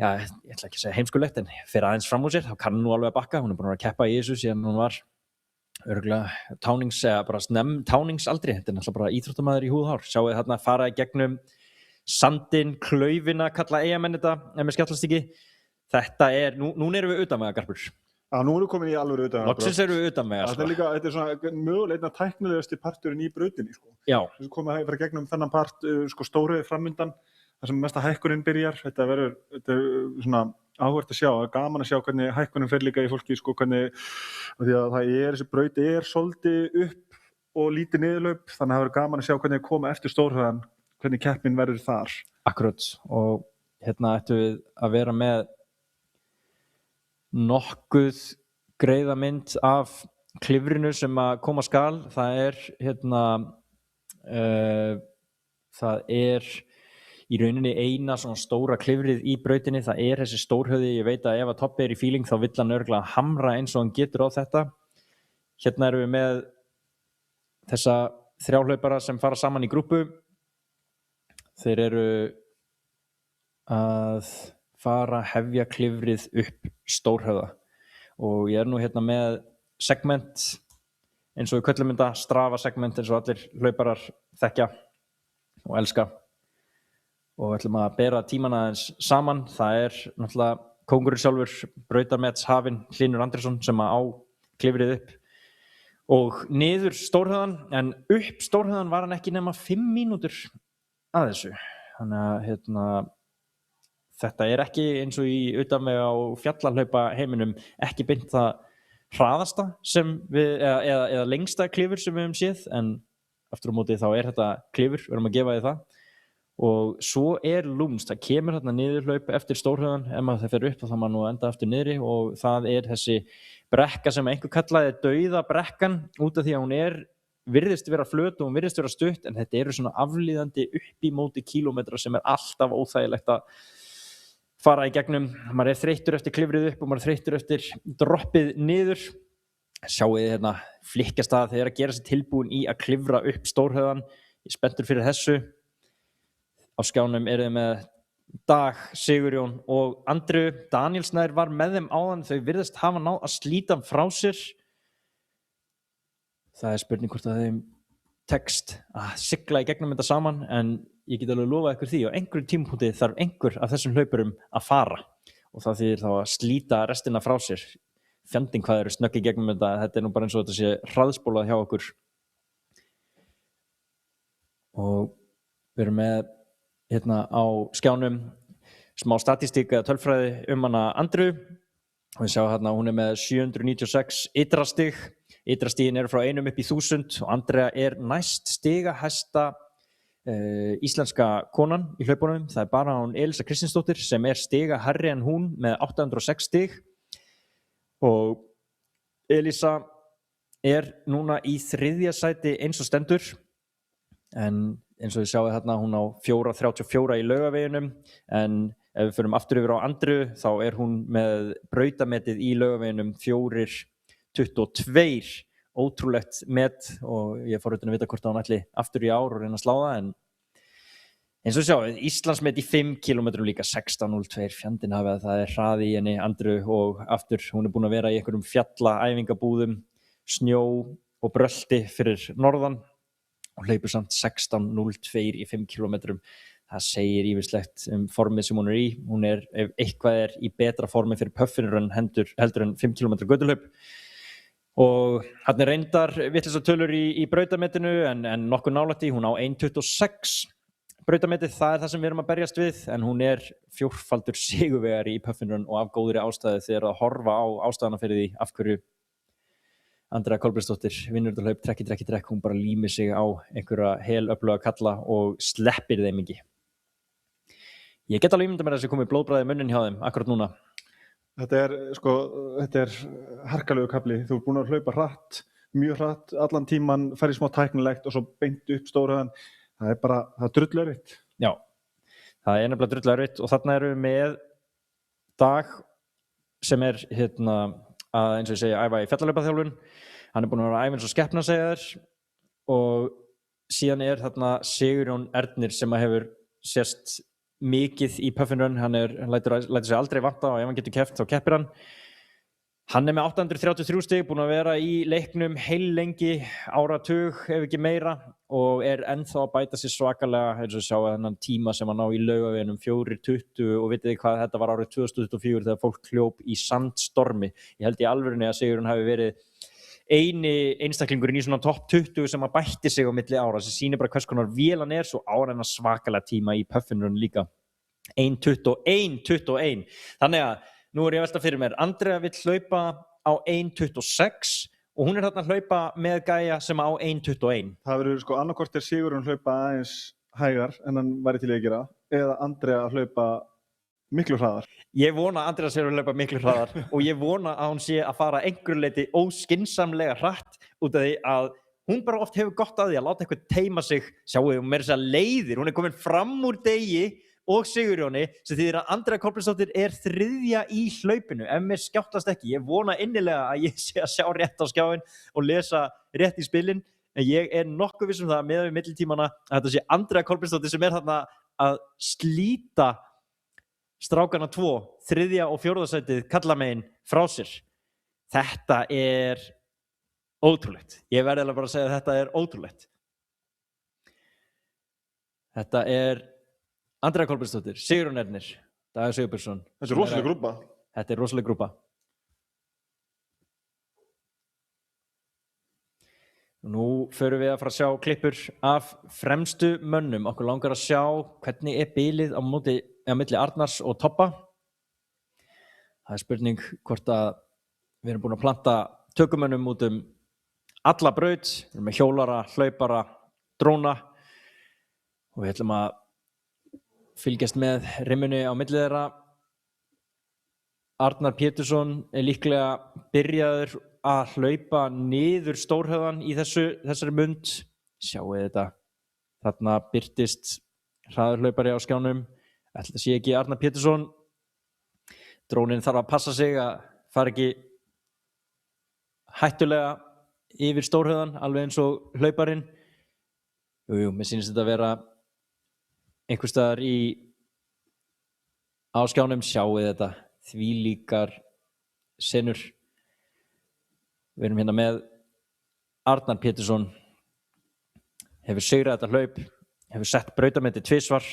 A: Já, ég ætla ekki að segja heimskulegt en fyrir aðeins fram úr sér, þá kann hún nú alveg að bakka. Hún er búin að keppa í þessu síðan hún var örugglega táningsaldri. Þetta er náttúrulega bara íþróttamaður í húð og hár. Sjáu þið þarna fara í gegnum sandinn, klaufina, kalla eigamenn þetta, ef mér skjáttlast ekki. Þetta er, núna erum við utanvega, Garpur.
B: Nú erum við komin í alvöru utanvega.
A: Loksins erum við utanvega.
B: Þetta er svona mögulega einna tæknilegasti parturinn í brautinni.
A: Já.
B: Þessu komið að fara gegnum þennan part, stórhauði framundan. Það sem mesta hækkunin byrjar, þetta er svona áhugavert að sjá, gaman að sjá hvernig hækkunin fer líka í fólki, hvernig, því að þessi braut er svolítið upp og lítið niðurlaup, þannig að það verður gaman að sjá hvernig koma eftir stórhauðan, hvernig keppnin verður þar.
A: Akkurat, og hérna ættum við að vera með nokkuð greiða mynd af klifrinu sem að koma skal. Það er í rauninni eina svona stóra klifrið í brautinni, það er þessi stórhöfði. Ég veit að ef að Tobbi er í feeling þá vill hann örugglega hamra eins og hann getur á þetta. Hérna erum við með þessa þrjáhlaupara sem fara saman í grúppu. Þeir eru að fara hefja klifrið upp stórhöfða og ég er nú hérna með segment eins og við köllum þetta, Strava segment eins og allir hlauparar þekkja og elska. Og við ætlum að bera tímana aðeins saman. Það er náttúrulega kóngurinn sjálfur, brautarmets hafinn, Hlynur Andrésson sem á klifrið upp og niður stórhöfðan, en upp stórhöfðan var hann ekki nema 5 mínútur að þessu. Þannig að þetta er ekki eins og í utanvega á fjallahlaupa heiminum ekki beint það hraðasta sem við, eða lengsta klifur sem við höfum séð, en aftur á móti þá er þetta klifur, við erum að gefa því það. Og svo er lúmst, það kemur hérna niðurhlaup eftir stórhöfðan, ef maður það fer upp þá maður nú enda aftur niðri og það er þessi brekka sem einhver kallaði dauða brekkan út af því að hún virðist vera flöt og hún virðist vera stutt, en þetta eru svona aflíðandi upp í móti kílómetra sem er alltaf óþægilegt að fara í gegnum. Maður er þreyttur eftir klifrið upp og maður er þreyttur eftir droppið niður. Sjáu þið hérna flikkast að þeir eru að gera sér tilbúin í að klifra upp stórhöfðan. Ég er spenntur fyrir þessu. Á skjánum eru þið með Dag, Sigurjón og Andru. Daniel Snær var með þeim áðan, þau virðast hafa náð að slíta frá sér. Það er spurning hvort að þeim tekst að sigla í gegnum þetta saman, en ég get alveg lofað ykkur því á einhverjum tímapunkti þarf einhver af þessum hlaupurum að fara og það þýðir þá að slíta restina frá sér. Fjandinn hvað eru snögg í gegnum þetta, þetta er nú bara eins og þetta sé hraðspólað hjá okkur. Og við erum með hérna á skjánum smá statistík eða tölfræði hana Andru og við sjáum hérna hún er með 796 ytrastig. Ytrastigin eru frá 1 upp í 1000 og Andrea er næst stigahæsta íslenska konan í hlaupunum. Það er bara hún Elísa Kristinsdóttir sem er stigahærri en hún með 806 stig og Elísa núna í 3. sæti eins og stendur, en eins og þið sjáið þarna, hún á 4:34 í Laugaveginum, en ef við förum aftur yfir á Andru þá hún með brautametið í Laugaveginum 4:22, ótrúlegt met og ég fór utan að vita hvort hún ætli aftur í ár og reyna að slá það, en eins og sjáið, Íslandsmet í 5 km líka 16:02, fjandinn hafi að það hraði í henni Andru og aftur, hún búin að vera í einhverjum fjallaæfingabúðum, snjó og brölti fyrir norðan og hleypur samt 16:02 í 5 km. Það segir ýmislegt formið sem hún í. Hún ef eitthvað í betra formi fyrir puffinrun heldur en 5 km götuhlaup. Og hann reyndar vitlausar tölur í brautametinu en nokkuð nálægt í. Hún á 1:26 brautametið, það sem við erum að berjast við, en hún 4-faldur sigurvegari í puffinrun og af góðri ástæðu þegar að horfa á ástæðuna fyrir því af hverju Andrea Kolbeinsdóttir vinnur þetta hlaup trekk í trekk, hún bara límir sig á einhverja helöfluga kalla og sleppir þeim ekki. Ég get alveg ímyndað mér að þessi komið blóðbræði í munnin hjá þeim akkurat núna.
B: Þetta er harkalegu kafli. Þú búin að hlaupa hratt, mjög hratt, allan tíman, færði smá tæknilegt og svo beint upp stórhöðan. Það er drullu erfitt.
A: Já, það nefnilega drullu erfitt og þarna erum við með Dag sem að eins og ég segja æfa í fjallahlaupaþjálfun. Hann búinn að vera að æfa eins og skepna segja þér og síðan þarna Sigurjón Ernir sem að hefur sést mikið í puffinrun. Hann lætur sig aldrei vanta og ef hann getur keppt þá keppir hann. Hann með 833 stig, búinn að vera í leiknum heillengi, áratug ef ekki meira og ennþá að bæta sér svakalega, eins og sjá þennan tíma sem hann á í Laugaveginum 4:20 og vitið þið hvað þetta var árið 2024 þegar fólk hljóp í sandstormi. Ég held í alvörunni að Sigurjón hafi verið eini einstaklingurinn í svona topp 20 sem að bætti sig á milli ára, sem sýnir bara hvers konar vél hann svo ára svakalega tíma í puffinrun líka. 1:21. Þannig að nú ég að velta fyrir mér, Andrea vill hlaupa á 1:26 og hún þarna að hlaupa með gæja sem á 1:21.
B: Það verður annarkvort Sigurjón hlaupa aðeins hægar en hann væri til að gera, eða Andrea að hlaupa miklu hraðar.
A: Ég vona að Andrea sé að hlaupa miklu hraðar og ég vona að hún sé að fara einhverju leyti óskynsamlega hratt út af því að hún bara oft hefur gott að því að láta eitthvað teima sig. Sjáu, hún meira þess að leiðir, hún komin fram úr degi og Sigurjóni, sem þýðir að Andrea Kolbeinsdóttir 3. í hlaupinu, ef mér skjáttast ekki. Ég vona innilega að ég sé að sjá rétt á skjáin og lesa rétt í spilin, en ég nokkuð viss það með við millitímana að þetta sé Andrea Kolbeinsdóttir sem þarna að slíta strákana 2, 3. og 4. sætið kallamegin frá sér. Þetta ótrúlegt. Ég verði bara að segja að þetta ótrúlegt. Þetta Andrea Kolbeinsdóttir, Sigurjón Ernir, Dagur Sigurbjörnsson.
B: Þetta rosaleg grúpa.
A: Þetta rosaleg grúpa. Nú förum við að fara að sjá klippur af fremstu mönnum. Okkur langar að sjá hvernig bilið á milli Arnars og Tobba. Það spurning hvort að við erum búin að planta tökumönnum út alla braut. Við erum með hjólara, hlaupara, dróna og við ætlum að fylgjast með rimmunni á milli þeirra. Arnar Pétursson líklega byrjaður að hlaupa niður stórhöfðan í þessari mund. Sjáu þetta. Þarna birtist hraðurhlaupari á skjánum. Ætli það sé ekki Arnar Pétursson. Drónin þarf að passa sig að fara ekki hættulega yfir stórhöfðan, alveg eins og hlauparinn. Jú, mér sýnist þetta að vera einhvers staðar á skjánum. Sjáu þetta, þvílíkar senur. Við erum hérna með Arnar Pétursson, hefur sigrað þetta hlaup, hefur sett brautameti 2 svar.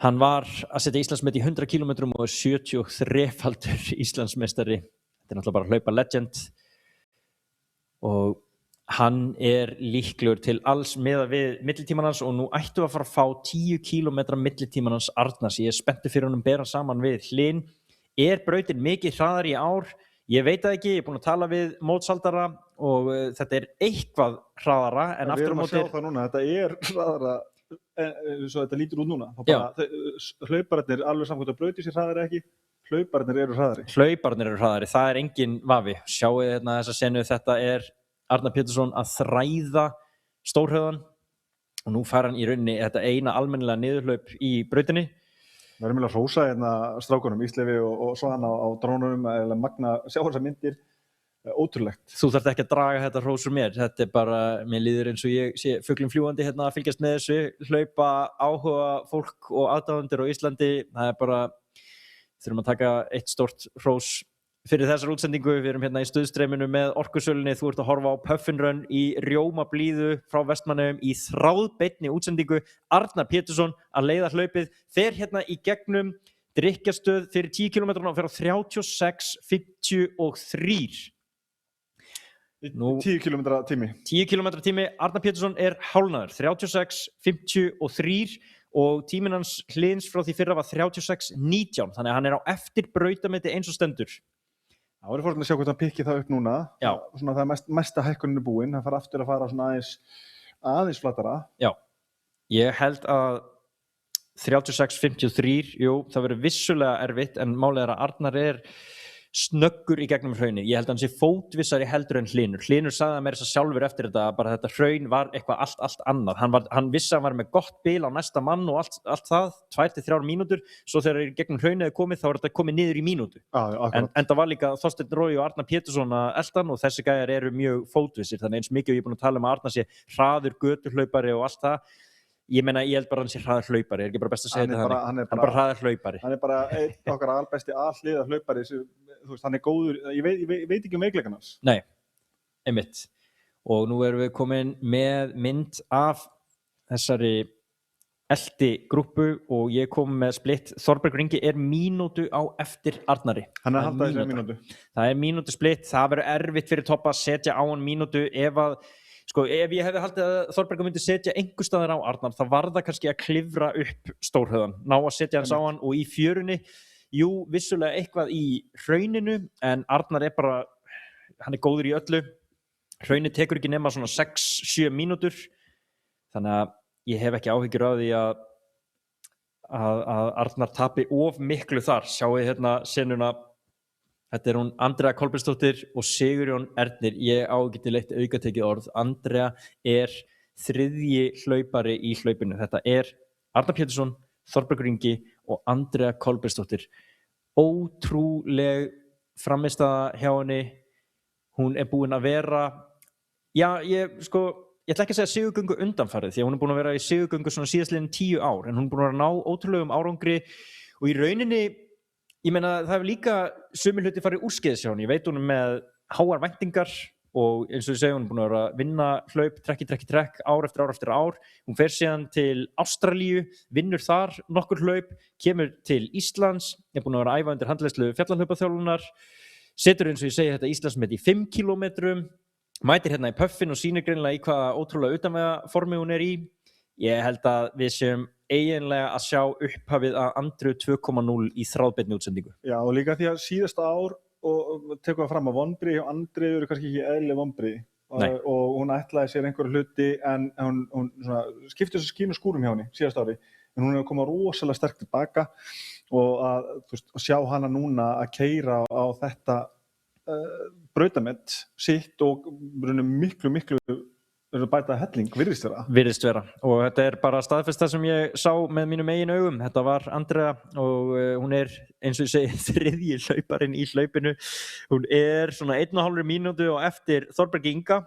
A: Hann var að setja Íslandsmet í 100 km og 73-faldur Íslandsmeistari. Þetta náttúrulega bara hlaupa legend og hann líklegur til alls miðað við millitíman hans og nú ættu að fara að fá 10 km millitíman hans Arnars. Ég spenntur fyrir honum bera saman við Hlyn. Brautin mikið hraðar í ár? Ég veit það ekki, ég búinn að tala við mótshaldara og þetta eitthvað hraðara en aftur á móti
B: Við erum að sjá það núna, þetta hraðara svo þetta lítur út núna. Hlaupararnir alveg samkvæmt að brauti sér hraðar ekki, hlauparnir eru hraðari.
A: Hlauparnir eru hraðari, það engin vafi. Sjáið hérna þessa senu, þetta Arnar Pétursson að þræða stórhöfðan og nú fær hann í rauninni þetta eina almennilega niðurhlaup í brautinni.
B: Það er mjög að hrósa hérna strákunum, Íslefi og svo hann á drónunum, eða magna, sjá þessar myndir, ótrúlegt.
A: Þú þarft ekki að draga þetta hrós úr mér, þetta bara, mér líður eins og ég sé fuglum fljúgandi hérna að fylgjast með þessu, hlaupa áhuga fólk og aðdáendur á Íslandi, það bara, þurfum að taka eitt stórt hrós fyrir þessar útsendingu. Við erum hérna í stuðstreyminu með orkusölunni, þú ert að horfa á Puffin Run í rjóma blíðu frá Vestmannaeyjum í þráðbeinni útsendingu. Arnar Pétursson að leiða hlaupið, fer hérna í gegnum drykkjastöð fyrir 10 km og fer á 36:53. Nú,
B: 10 km tími.
A: 10 km tími, Arnar Pétursson hálfnaður, 36:53 og tíminn hans Hlins frá því fyrra var 36:19, þannig að hann á eftir brautameti eins og stendur.
B: Það verður fórn að sjá hvort hann pikki það upp núna.
A: Já.
B: Svona það mesta hækkunin búin, það fara aftur að fara svona aðeins flatara.
A: Já, ég held að 36:53, jú, það verður vissulega erfitt, en málið að Arnar snöggur í gegnum hraunið. Ég held að hann sé fótvissari heldur en Hlynur. Hlynur sagði að mér þess að sjálfur eftir þetta, bara þetta hraun var eitthvað allt annað. Hann vissi að hann var með gott bil á næsta mann og allt það, 2-3 mínútur, svo þegar gegnum hraunið komið, þá þetta komið niður í mínútu. En það var líka Þorsteinn Roy og Arnar Pétursson að eldan og þessi gæjar eru mjög fótvissir, þannig eins mikið og ég er búin að tala um að Arnar sé hraður götuhlaupari og allt það. Ég meina, ég held bara að hann sé hraður hlaupari, ekki bara best að segja þetta þannig. Hann bara hraður hlaupari. Hann
B: bara einn okkar albesti alhliða hlaupari, þú veist, hann góður, ég veit ekki veikleikann hans.
A: Nei, einmitt. Og nú erum við komin með mynd af þessari eldi-grúppu og ég kom með splitt. Þorbergur Ingi mínútu á eftir Arnari.
B: Hann haldið þessi mínútu.
A: Það mínútu splitt, það verður erfitt fyrir Toppa að setja á hann mínútu ef ég hefði haldið að Þorbergur myndi setja einhver staðar á Arnar, þá var það kannski að klifra upp stórhöfðan, ná að setja hans á hann og í fjörunni, jú, vissulega eitthvað í hrauninu, en Arnar bara, hann góður í öllu, hraunið tekur ekki nema svona 6-7 mínútur, þannig að ég hef ekki áhyggjur af því að Arnar tapi of miklu þar. Sjáið hérna senuna. Þetta hún Andrea Kolbeinsdóttir og Sigurjón Ernir. Ég á ekki til eitt aukatekið orð. Andrea þriðji hlaupari í hlaupinu. Þetta Arnar Pétursson, Þorbergur Ingi og Andrea Kolbeinsdóttir. Ótrúleg frammistaða hjá henni. Hún búin að vera, ég ætla ekki að segja sigurgöngu undanfarið, því að hún búin að vera í sigurgöngu svona síðastliðin 10 ár, en hún búin að ná ótrúlegum árangri og í rauninni, ég meina, það hefur líka sumir hluti farið úrskeiðis hjá henni. Ég veit hún með háar væntingar og eins og ég segi, hún búin að vera að vinna hlaup trekk, ár eftir ár. Hún fer síðan til Ástralíu, vinnur þar nokkur hlaup, kemur til Íslands, búin að vera að æfa undir handleiðslu fjallahlaupaþjálfunar, setur eins og ég segi þetta Íslandsmet í 5 km, mætir hérna í Puffin og sýnir greinilega í hvaða ótrúlega utanvegaformi hún í. Ég held að við séum eiginlega að sjá upphafið að Andreu 2.0 í þráðbeinni útsendingu. Já,
B: og líka því að síðasta ár og tekum við fram að vonbrigði hjá Andreu eru kannski ekki eðlileg vonbrigði og hún ætlaði sér einhverju hluti en hún skipti þessu skínu skúrum hjá henni síðasta ári, en hún hefur komið rosalega sterkt tilbaka og að sjá hana núna að keyra á þetta brautamett sitt og miklu bæta helling, virðist vera.
A: Og þetta bara staðfest það sem ég sá með mínum eigin augum. Þetta var Andrea og hún eins og ég segi þriðji hlauparinn í hlaupinu. Hún svona 1,5 mínútu og eftir Þorberg Inga.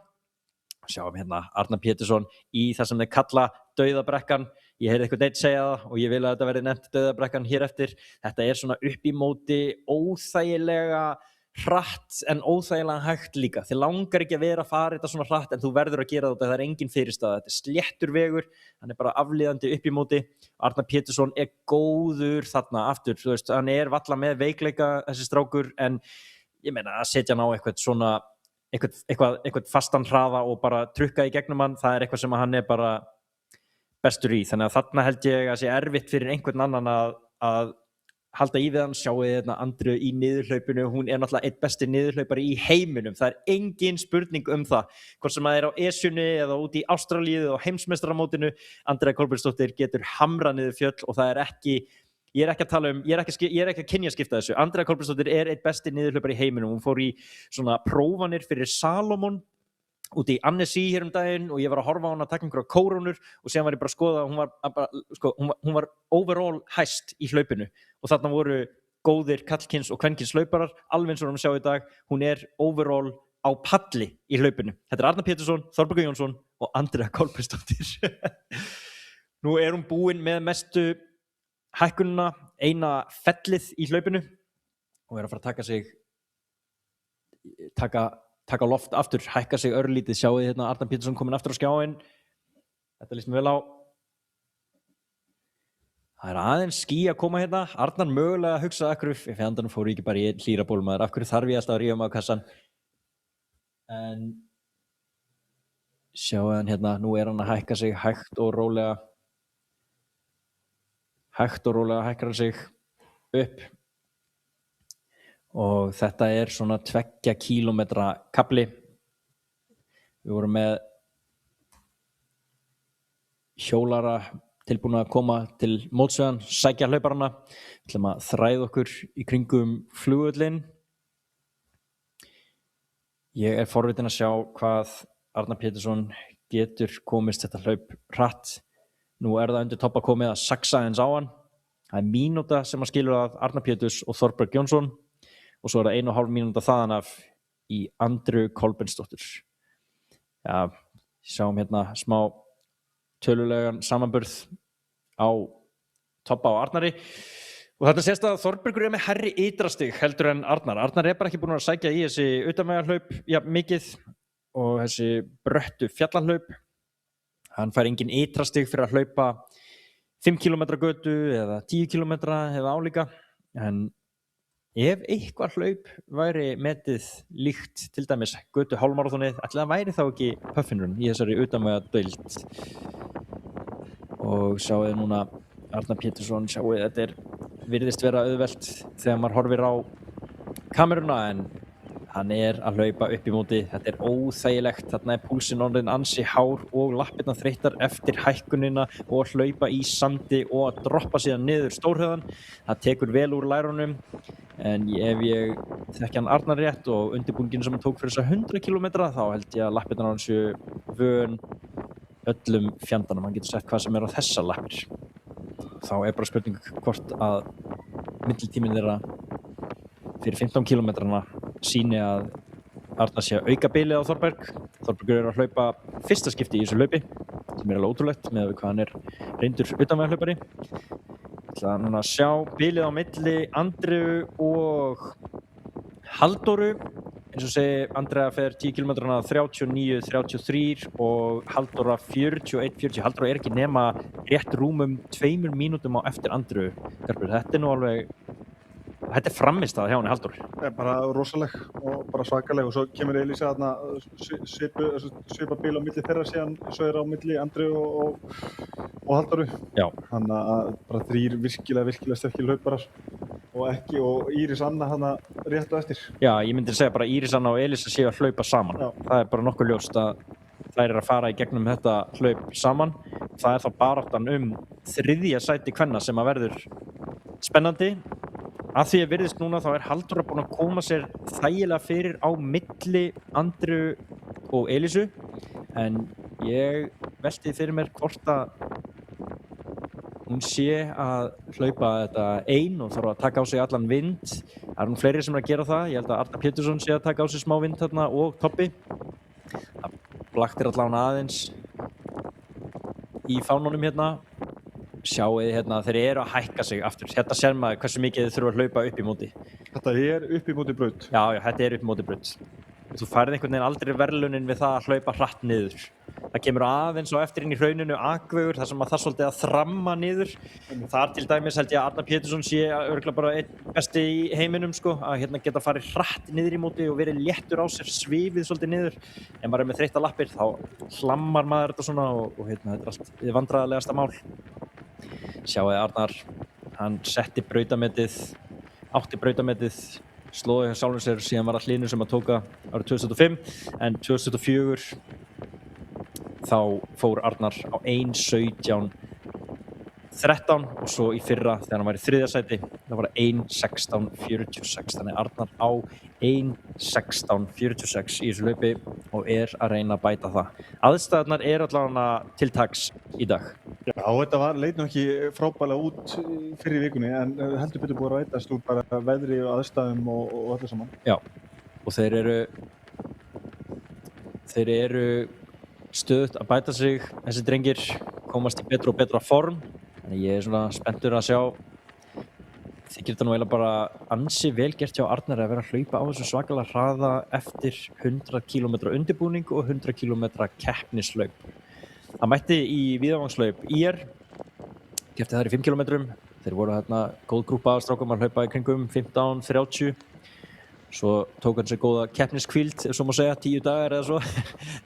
A: Sjáum hérna Arnar Pétursson í það sem þeir kalla dauðabrekkan. Ég heyrði eitthvað eitt segja það og ég vil að þetta verði nefnt dauðabrekkan hér eftir. Þetta svona upp í móti óþægilega hratt en óþægilega hægt líka. Þið langar ekki að vera að fara þetta svona hratt en þú verður að gera þetta, það engin fyrirstaða. Þetta sléttur vegur, hann bara aflíðandi upp í móti. Arnar Pétursson góður þarna aftur, þú veist, hann valla með veikleika þessi strákur, en ég meina að setja hann á eitthvað svona eitthvað fastan hraða og bara trukka í gegnum hann, það eitthvað sem hann bara bestur í. Þannig að þarna held ég að sé erfitt fyrir einhvern annan að halda í við hann. Sjáið hérna Andreu í niðurhlaupinu, hún náttúrulega einn besti niðurhlaupari í heiminum, það engin spurning það, hvort sem það á Esjunni eða út í Ástralíu eða á heimsmeistaramótinu. Andrea Kolbeinsdóttir getur hamrað niður fjöll og það ekki, ég er ekki að tala ég er ekki að kynjaskipta þessu. Andrea Kolbeinsdóttir er einn besti niðurhlaupari í heiminum. Hún fór í svona prófanir fyrir Salomon út í Annecy hér daginn og ég var að horfa á hana að taka einhverja kórónur og síðan var ég bara að skoða hún var overall hæst í hlaupinu og þarna voru góðir kallkyns og kvenkyns hlauparar, alveg eins og við sjá í dag. Hún er overall á palli í hlaupinu. Þetta er Arnar Pétursson, Þorbergur Jónsson og Andrea Kolbeinsdóttir. Nú er hún búin með mestu hækkunina, eina fellið í hlaupinu og er að fara að taka loft aftur, hækka sig örlítið. Sjáu þið hérna Arnar Pétursson komin aftur á skjáinn. Þetta líst mér vel á. Það er aðeins ský að koma hérna. Arnar mögulega að hugsa af hverju fjandanum fór ekki bara í einn hlýrabólmaður. Af hverju þarf ég alltaf að rífa mig á kassan? En sjáu hann hérna, nú er hann að hækka sig hægt og rólega. Hægt og rólega hækkar hann sig upp. Og þetta er svona 2 kílómetra kafli. Við vorum með hjólara tilbúin að koma til mótsveðan, sækja hlauparana. Við ætlum að þræða okkur í kringum flugvöllinn. Ég er forvitin að sjá hvað Arnar Pétursson getur komist þetta hlaup hratt. Nú er það undir toppa komið að saxa eins á hann. Það er mínúta sem að skilur að Arnar Péturs og Þorberg Jónsson og svo er það 1,5 mínúta þaðan af í Andreu Kolbeinsdóttur. Ja, sjáum hérna smá tölulegan samanburð á toppa á Arnari og þetta sést að Þorbergur er með hærri ytrastig heldur en Arnar. Arnar er bara ekki búinn að sækja í þessi utanvegarhlaup mikið og þessi bröttu fjallahlaup. Hann fær engin ytrastig fyrir að hlaupa 5 km götu eða 10 km eða álíka, en ef eitthvað hlaup væri metið líkt til dæmis götu hálfmaraþonið, ætli það væri þá ekki Puffinrun í þessari utanvegadeild. Og sjáu þið núna Arnar Pétursson, sjáu þið, þetta virðist vera auðvelt þegar maður horfir á kameruna, en hann er að hlaupa upp í móti. Þetta er óþægilegt, þarna er púlsinn orðinn ansi hár og lappirnar þreyttar eftir hækkunina og hlaupa í sandi og að droppa síðan niður stórhöfðan. Það tekur vel úr lærunum, en ef ég þekki hann Arnar rétt og undirbúningin sem hann tók fyrir þessa 100 km, þá held ég að lappirnar hans séu vön öllum fjandanum. Hann getur sett hvað sem er á þessar lappir. Þá er bara spurning hvort að millitíminn þeirra fyrir 15 km sýni að Arnar sé að auka bilið á Þorberg. Þorbergur er að hlaupa fyrsta skipti í þessu hlaupi, sem er alveg ótrúlegt með hvað hann er reyndur utanvegarhlaupari. Ég ætla núna að sjá bilið á milli Andreu og Halldóru. Eins og segi, Andrea fer 10 km 39:33 og Halldóra 41:40. Halldóra er ekki nema rétt rúmum 2 mínútum á eftir Andreu. Þetta er nú alveg, þetta er frammistaða hjá henni Halldóru.
B: Það er bara rosaleg og bara svakaleg, og svo kemur Elísa þarna svipa bil á milli þeirra síðan, svo er á milli Andreu og Halldóru.
A: Já.
B: Þannig að bara 3 virkilega sterkir hlauparar og Íris Anna hana rétt á eftir.
A: Já, ég myndi segja bara Íris Anna og Elísa séu að hlaupa saman.
B: Já.
A: Það er bara nokkuð ljóst að þær eru að fara í gegnum þetta hlaup saman. Það er þá baráttan þriðja sæti kvenna sem að verður spennandi. Að því að virðist núna þá er Halldóra búin að koma sér þægilega fyrir á milli Andreu og Elísu, en ég velti fyrir mér hvort að hún sé að hlaupa þetta ein og þarf að taka á sig allan vind. Það er nú fleiri sem er að gera það. Ég held að Arnar Pétursson sé að taka á sig smá vind þarna og Toppi. Það blaktir allan aðeins í fánunum hérna. Sjáu þið hérna, þeir eru að hækka sig aftur. Hérna sér maður hversu mikið þið þurfa að hlaupa upp í móti.
B: Þetta er upp í móti braut.
A: Já, þetta er upp í móti braut. Þú færð einhvern veginn aldrei verðlaunin við það að hlaupa hratt niður. Það kemur aðeins og eftir inn í hrauninu akvegur þar sem að það svolítið að þramma niður. Þar til dæmis held ég að Arnar Pétursson sé örugglega bara einn besti í heiminum, sko, að hérna geta farið hratt niður í móti og verið léttur á sér, svifið svolítið niður. Ef maður er með þreyttar lappir þá hlammar maður þetta svona og hérna, þetta er allt hið vandræðalegasta mál. Sjáu þið Arnar, hann setti átti brautametið, slóði hjá sjálfum sér, síðan var það Hlynur sem að tóka árið 2005, en 2004 þá fór Arnar á 1:17 13 og svo í fyrra þegar hann var í 3. sæti það var 1:16:46 þannig Arnar á 1:16:46 í þessu hlaupi og að reyna að bæta það. Aðstæðurnar allavega til taks í dag.
B: Já, þetta leit nú ekki frábærlega út fyrir vikunni en heldur betur búið að rætast úr bara veðri og aðstæðum og öllu saman.
A: Já, og þeir eru stöðugt að bæta sig, þessi drengir komast í betra og betra form. Þannig ég svona spenntur að sjá. Þykir þetta nú eiginlega bara ansi vel gert hjá Arnari að vera að hlaupa á þessu svakalega hraða eftir 100 km undirbúning og 100 km keppnislaup. Hann mætti í víðavangshlaup IR, keppti þar í 5 km. Þeir voru þarna góð grúpa af strákum að hlaupa í kringum 15:30. Svo tók hann sér góða keppniskvíld, ef svo má segja, 10 dagar eða svo.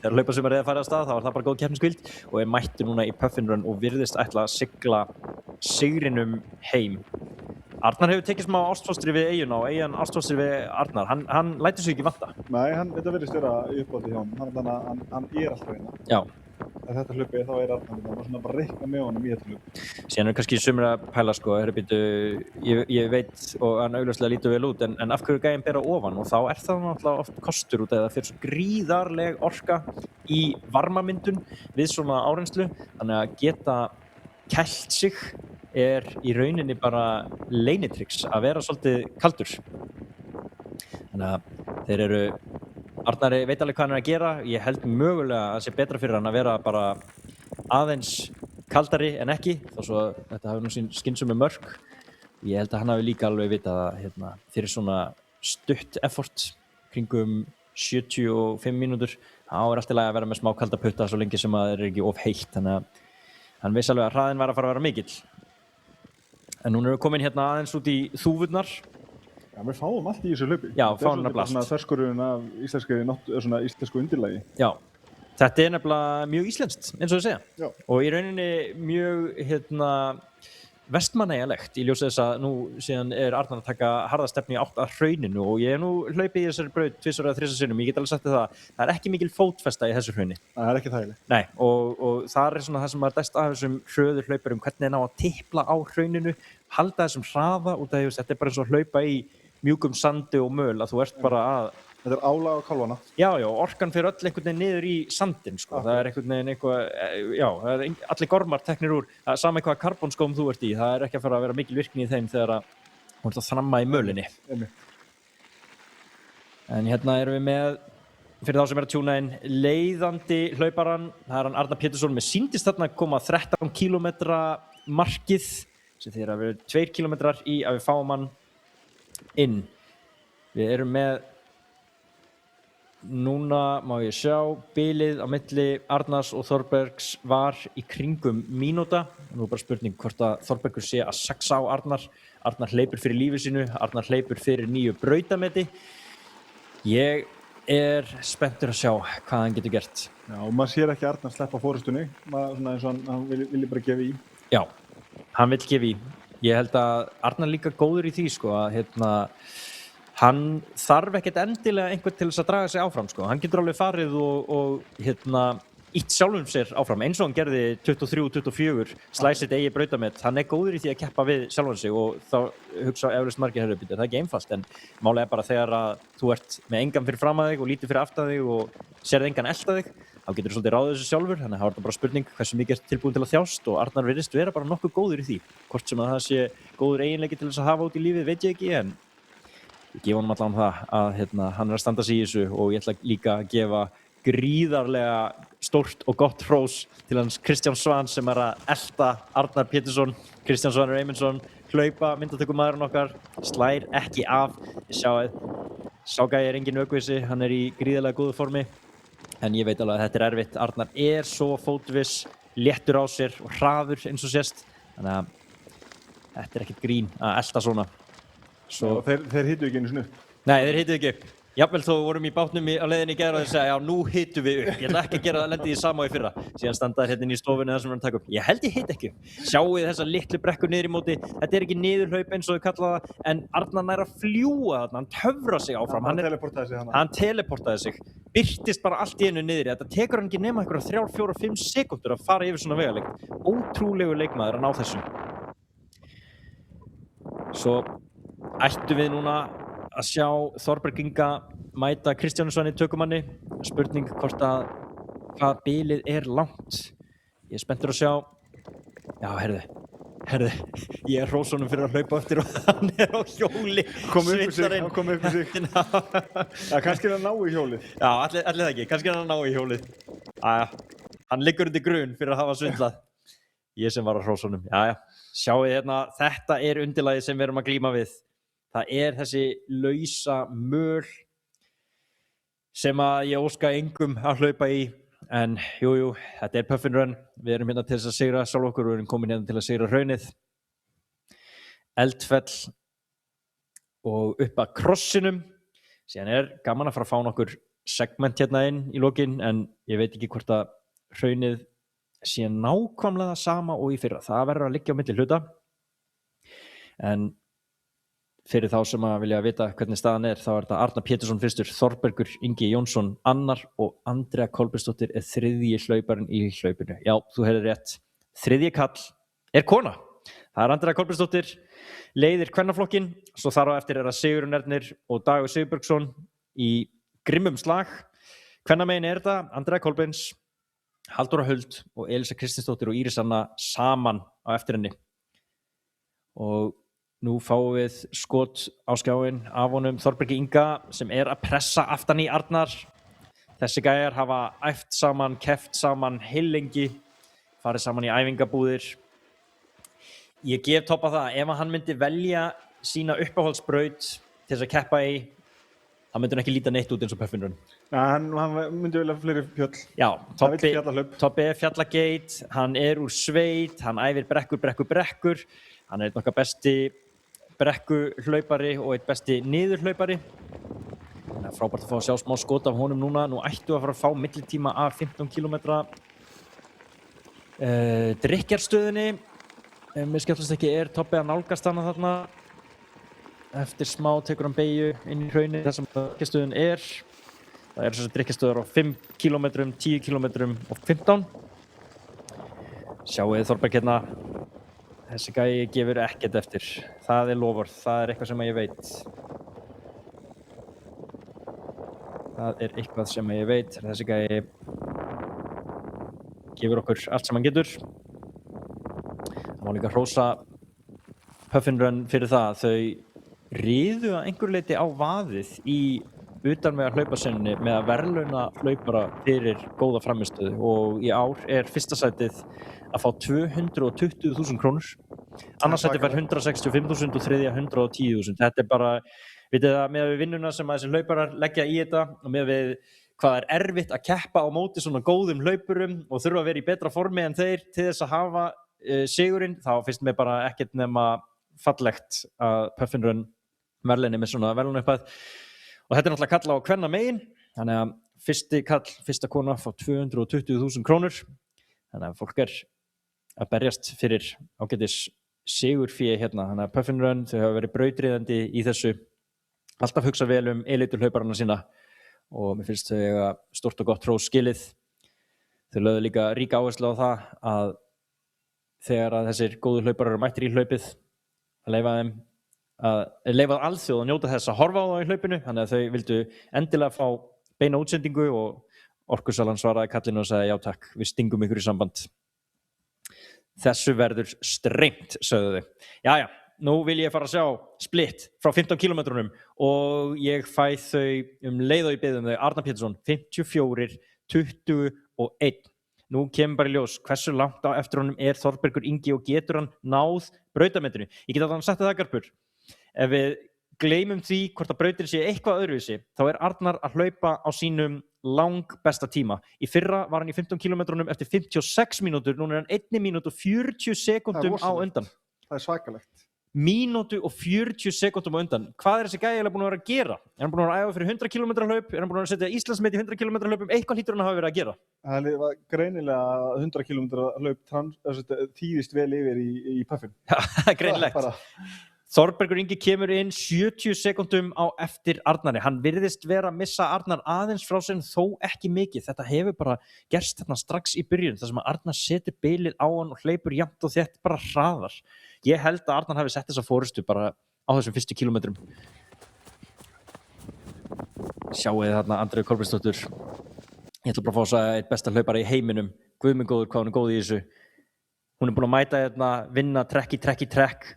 A: Þegar hlaupasumarið að fara af stað, þá var það bara góð keppniskvíld og mætti núna í Puffin Run og virðist ætla að sigla sigrinum heim. Arnar hefur tekið smá ástfóstri við eyjuna og eyjan ástfóstri við Arnar. Hann lætur sig ekki vanta.
B: Nei, þetta virðist vera uppátti hjá hann. Hann alltaf hérna.
A: Já.
B: Ef þetta hlaupi þá Arnar hérna. Það var svona bara reikna með honum í þetta hlaupi.
A: Síðan kannski sumir að pæla sko, ég veit og hann augljóslega lítur vel út en af hverju gæinn bera ofan og þá það náttúrulega oft kostur út eða fyrir svo gríðarleg orka í varmamyndun við svona áreynslu. Þannig að geta kælt sig í rauninni bara leynitrix að vera svolítið kaldur. Þannig að þeir Arnari veit alveg hvað hann að gera. Ég held mögulega að sé betra fyrir hann að vera bara aðeins kaldari en ekki, þó svo þetta hafi nú sín skynsömu mörk. Ég held að hann hafi líka alveg vitað að fyrir svona stutt effort kringum 75 mínútur, þá allt í lagi að vera með smá kalda putta svo lengi sem að það ekki of heitt. Þannig að hann veist alveg að hraðinn var að fara að vera mikill. En núna erum við komin aðeins út í þúfurnar.
B: Já, við fáum allt í þessu hlaupi.
A: Já, fáum nefnilega allt.
B: Þetta svona þverskurinn af íslensku undirlagi.
A: Já, þetta nefnilega mjög íslenskt, eins og þau segja.
B: Já.
A: Og í rauninni mjög vestmannaeyjalegt í ljósi þess að nú síðan Arnar að taka harða stefnu í átt að hrauninu og ég nú hlaupið í þessari braut 2 eða 3 sinnum. Ég get alveg sagt það er ekki mikil fótfesta í þessu hrauni.
B: Það ekki þægilegt.
A: Nei, og það svona það sem maður dæst af þessum hröðu hlaupurum, hvernig ná að tipla á hrauninu, halda þessum hraða út af því þetta bara eins og að hlaupa í mjúkum sandi og möl að þú ert bara að
B: Þetta álag á kálfana.
A: Já, orkan fyrir öll einhvern veginn niður í sandinn, sko. Það einhvern veginn eitthvað, það allir gormar teknir úr, sama eitthvað karbonskóm þú ert í, það ekki að fara að vera mikil virkni í þeim þegar þú ert að þramma í mölinni. En erum við með, fyrir þá sem að tjúna inn, leiðandi hlauparan, það hann Arnar Pétursson, mér sýndist þarna að koma 13 km markið, sem þeir að vera 2 km í að við fáum hann inn. Við erum með núna má ég sjá bilið á milli Arnars og Þorbergs var í kringum mínúta. Nú bara spurning hvort að Þorbergur sé að saxa á Arnar. Arnar hleypur fyrir lífi sínu, Arnar hleypur fyrir nýju brautameti. Ég spenntur að sjá hvað hann getur gert.
B: Já, og maður sér ekki Arnar sleppa fórustunni, svona eins og hann vilji bara gefa í.
A: Já, hann vill gefa í. Ég held að Arnar líka góður í því sko að hann þarf ekkert endilega einhvern til þess að draga sig áfram sko. Hann getur alveg farið og ítt sjálfum sér áfram eins og hann gerði 23-24 slæsitt eigi brautamett. Hann góður í því að keppa við sjálfan sig og þá hugsa eflaust margir það er ekki einfalt en málega bara þegar að þú ert með engan fyrir fram að þig og lítið fyrir aftan þig og sérð engan elta þig þá getur þú svolítið ráðið þessu sjálfur. Þannig að það var bara spurning hversu mikið tilbúin til að þjást og Arnar virðist vera bara nokkuð góður í því. Hvort sem að það sé góður eiginleiki til þess að hafa út í lífið veit ég ekki en ég gefa honum allan það að hann að standa sig í þessu og ég ætla líka að gefa gríðarlega stórt og gott hrós til hans Kristján Svan sem að elta Arnar Pétursson. Kristján Svanur Eymundsson hlaupa myndatökumaðurinn okkar, slær ekki af. Ég sá gæi engin ökvissi, hann í gríðarlega góðu formi en ég veit alveg að þetta erfitt. Arnar svo fótviss, léttur á sér og hraður eins og sést þannig að þetta ekkert grín að elta svona.
B: Svo þeir hittu ekki einu sinni upp.
A: Nei, þeir hittu ekki upp. Jafnvel þó vorum í bátnum á leiðinni í gær og þeir segja, já, nú hitum við upp. Ég ætla ekki að gera það lendið í sama í fyrra. Síðan standa þær hérna inn í stofunni þar sem við erum að taka upp. Ég held ég hit ekki upp. Sjáu þessa litlu brekkur niður í móti. Þetta er ekki niðurhlaup eins og þau kalla það, en Arnar nær að fljúga þarna. Hann töfrar sig áfram. Hann teleportaði sig. Birtist bara allt í einu niðri. Þetta tekur hann ekki nema einhverja 3, 4, 5 sekúndur að fara yfir svona vegalengd. Ótrúlegur leikmaður að ná þessu. Svo ættum við núna að sjá Þorberg Inga mæta Kristjáni Svani tökumanni. Spurning hvort að hvað bilið er langt. Ég er spenntur að sjá. Já, heyrðu, ég er hrósa honum fyrir að hlaupa eftir og hann er á hjóli.
B: Kom upp í sig. Já, kannski er hann ná í hjólið.
A: Já, allir það ekki, kannski er hann ná í hjólið. Hann liggur undir grun fyrir að hafa svindlað. Ég sem var að hrósa honum. Já, sjáu hérna, þetta er undirlagið sem við erum að glíma við. Það er þessi lausa möl sem að ég óska engum að hlaupa í, en jú, þetta er Puffin Run. Við erum hérna til þess að sigra sjálf okkur og við erum komin hérna til að sigra hraunið. Eldfell og upp að krossinum. Síðan er gaman að fara að fá nokkur segment hérna inn í lokin, en ég veit ekki hvort að hraunið sé nákvæmlega sama og í fyrra. Það verður að liggja á milli hluta, en fyrir þá sem að vilja vita hvernig staðan er, þá er þetta Arnar Pétursson fyrstur, Þorbergur Ingi Jónsson annar og Andrea Kolbeinsdóttir er þriðji hlauparinn í hlaupinu. Já, þú heyrðir rétt. Þriðji kall er kona. Það er Andrea Kolbeinsdóttir, leiðir kvennaflokkinn, svo þar á eftir er það Sigurður Ernir og Dagur Sigurbergsson í grimmum slag. Kvennamegin er þetta Andrea Kolbeins, Halldóra Huld og Elisa Kristinsdóttir og Íris Anna saman á eftir henni. Og nú fáum við skot á skjáinn af honum Þorbergi Inga sem er að pressa aftan í Arnar. Þessi gæjar hafa æft saman, keppt saman heilengi, farið saman í æfingabúðir. Ég gef Toppa það, ef hann myndi velja sína uppáhaldsbraut til þess að keppa í, þá myndi hann ekki líta neitt út eins og Puffin Run.
B: Ja, hann myndi velja fleiri fjöll.
A: Já, Toppi er fjallageit, hann er úr sveit, hann æfir brekkur. Hann er einn okkar besti brekkuhlaupari og einn besti niðurhlaupari. Það er frábært að fá að sjá smá skot af honum núna. Nú ættu að fara að fá millitíma af 15 km drykkjarstöðinni. Mér skemmtlast ekki er Toppi að nálgast hana þarna. Eftir smá tekur hann beygju inn í hraunið þar sem drykkjarstöðin er. Það eru þessar drykkjarstöðar á 5 km, 10 km og 15. Sjáu þið Þorberg hérna. Þessi gæi gefur ekkert eftir. Það er loforð, það er eitthvað sem ég veit. Þessi gæi gefur okkur allt sem hann getur. Það má líka hrósa Puffin Run fyrir það. Þau riðu að einhverju leyti á vaðið í utanvega hlaupasenninni með að verðlauna hlaupara fyrir góða frammistöðu og í ár er fyrsta sætið að fá 220.000 krónur. Annars sætið fær 165.000 og þriðja 110.000. Þetta er bara, vitið það, með við vinnuna sem að þessi hlauparar leggja í þetta og með við hvað er erfitt að keppa á móti svona góðum hlaupurum og þurfa að vera í betra formi en þeir til þess að hafa sigurinn, þá finnst mér bara ekkert nema fallegt að Puffin Run verðlauni með svona verðlaunaupphæð. Og þetta er náttúrulega kall á kvennamegin, þannig að fyrsta kona fá 220.000 krónur. Þannig að fólk er að berjast fyrir ágætis sigurfé hérna. Þannig að Puffin Run, þau hafa verið brautryðjandi í þessu, alltaf hugsa vel elituhlauparana sína og mér finnst þau eiga stórt og gott hrós skilið. Þau lögðu líka ríka áherslu á það að þegar að þessir góðu hlauparar eru mættir í hlaupið, að leyfa alþjóð að njóta þess að horfa á það í hlaupinu, þannig að þau vildu endilega fá beina útsendingu og Orkusalan svaraði kallinu og sagði já takk, við stingum ykkur í samband. Þessu verður strengt, sögðu þau. Jæja, nú vil ég fara að sjá split frá 15 kilometrunum og ég fæ þau leið og ég beðum þau, Arnar Pétursson, 54, 21. Nú kemur bara í ljós hversu langt á eftir honum er Þorbergur Ingi og getur hann náð brautametinu. Ég get að hann sagt það, Garpur. Ef við gleymum því hvort að brautin sé eitthvað öðruvísi, þá er Arnar að hlaupa á sínum langbesta tíma. Í fyrra var hann í 15 kilometrunum eftir 56 mínútur, núna er hann 1 mínútu og 40 sekúndum á undan.
B: Það er svakalegt.
A: mínútu og 40 sekúndum á undan. Hvað þessi gæi eiginlega búinn að vera að gera? Er hann búinn að æfa fyrir 100 km hlaup? Er hann búinn að setja Íslandsmet í 100 km hlaupum? Eitthvað hlýtur hann að hafa verið að gera.
B: Það var greinilega 100 km hlaup tíðist vel yfir í puffin.
A: Já, greinilegt. Þorbergur Ingi kemur inn 70 sekúndum á eftir Arnari. Hann virðist vera að missa Arnar aðeins frá sér, þó ekki mikið. Þetta hefur bara gerst þarna strax í byrjun, þar sem Arnar setur bilið á hann og hleypur jafnt og þétt bara hraðar. Ég held að Arnar hafi sett þessa forystu bara á þessum fyrstu kílómetrum. Sjáu þið þarna Andreu Kolbeinsdóttur. Ég ætla bara að fá að segja eitt besta hlaupari í heiminum. Guð minn góður, hvað hún er góð í þessu. Hún er búin að mæta hérna, vinna trekk í trekk.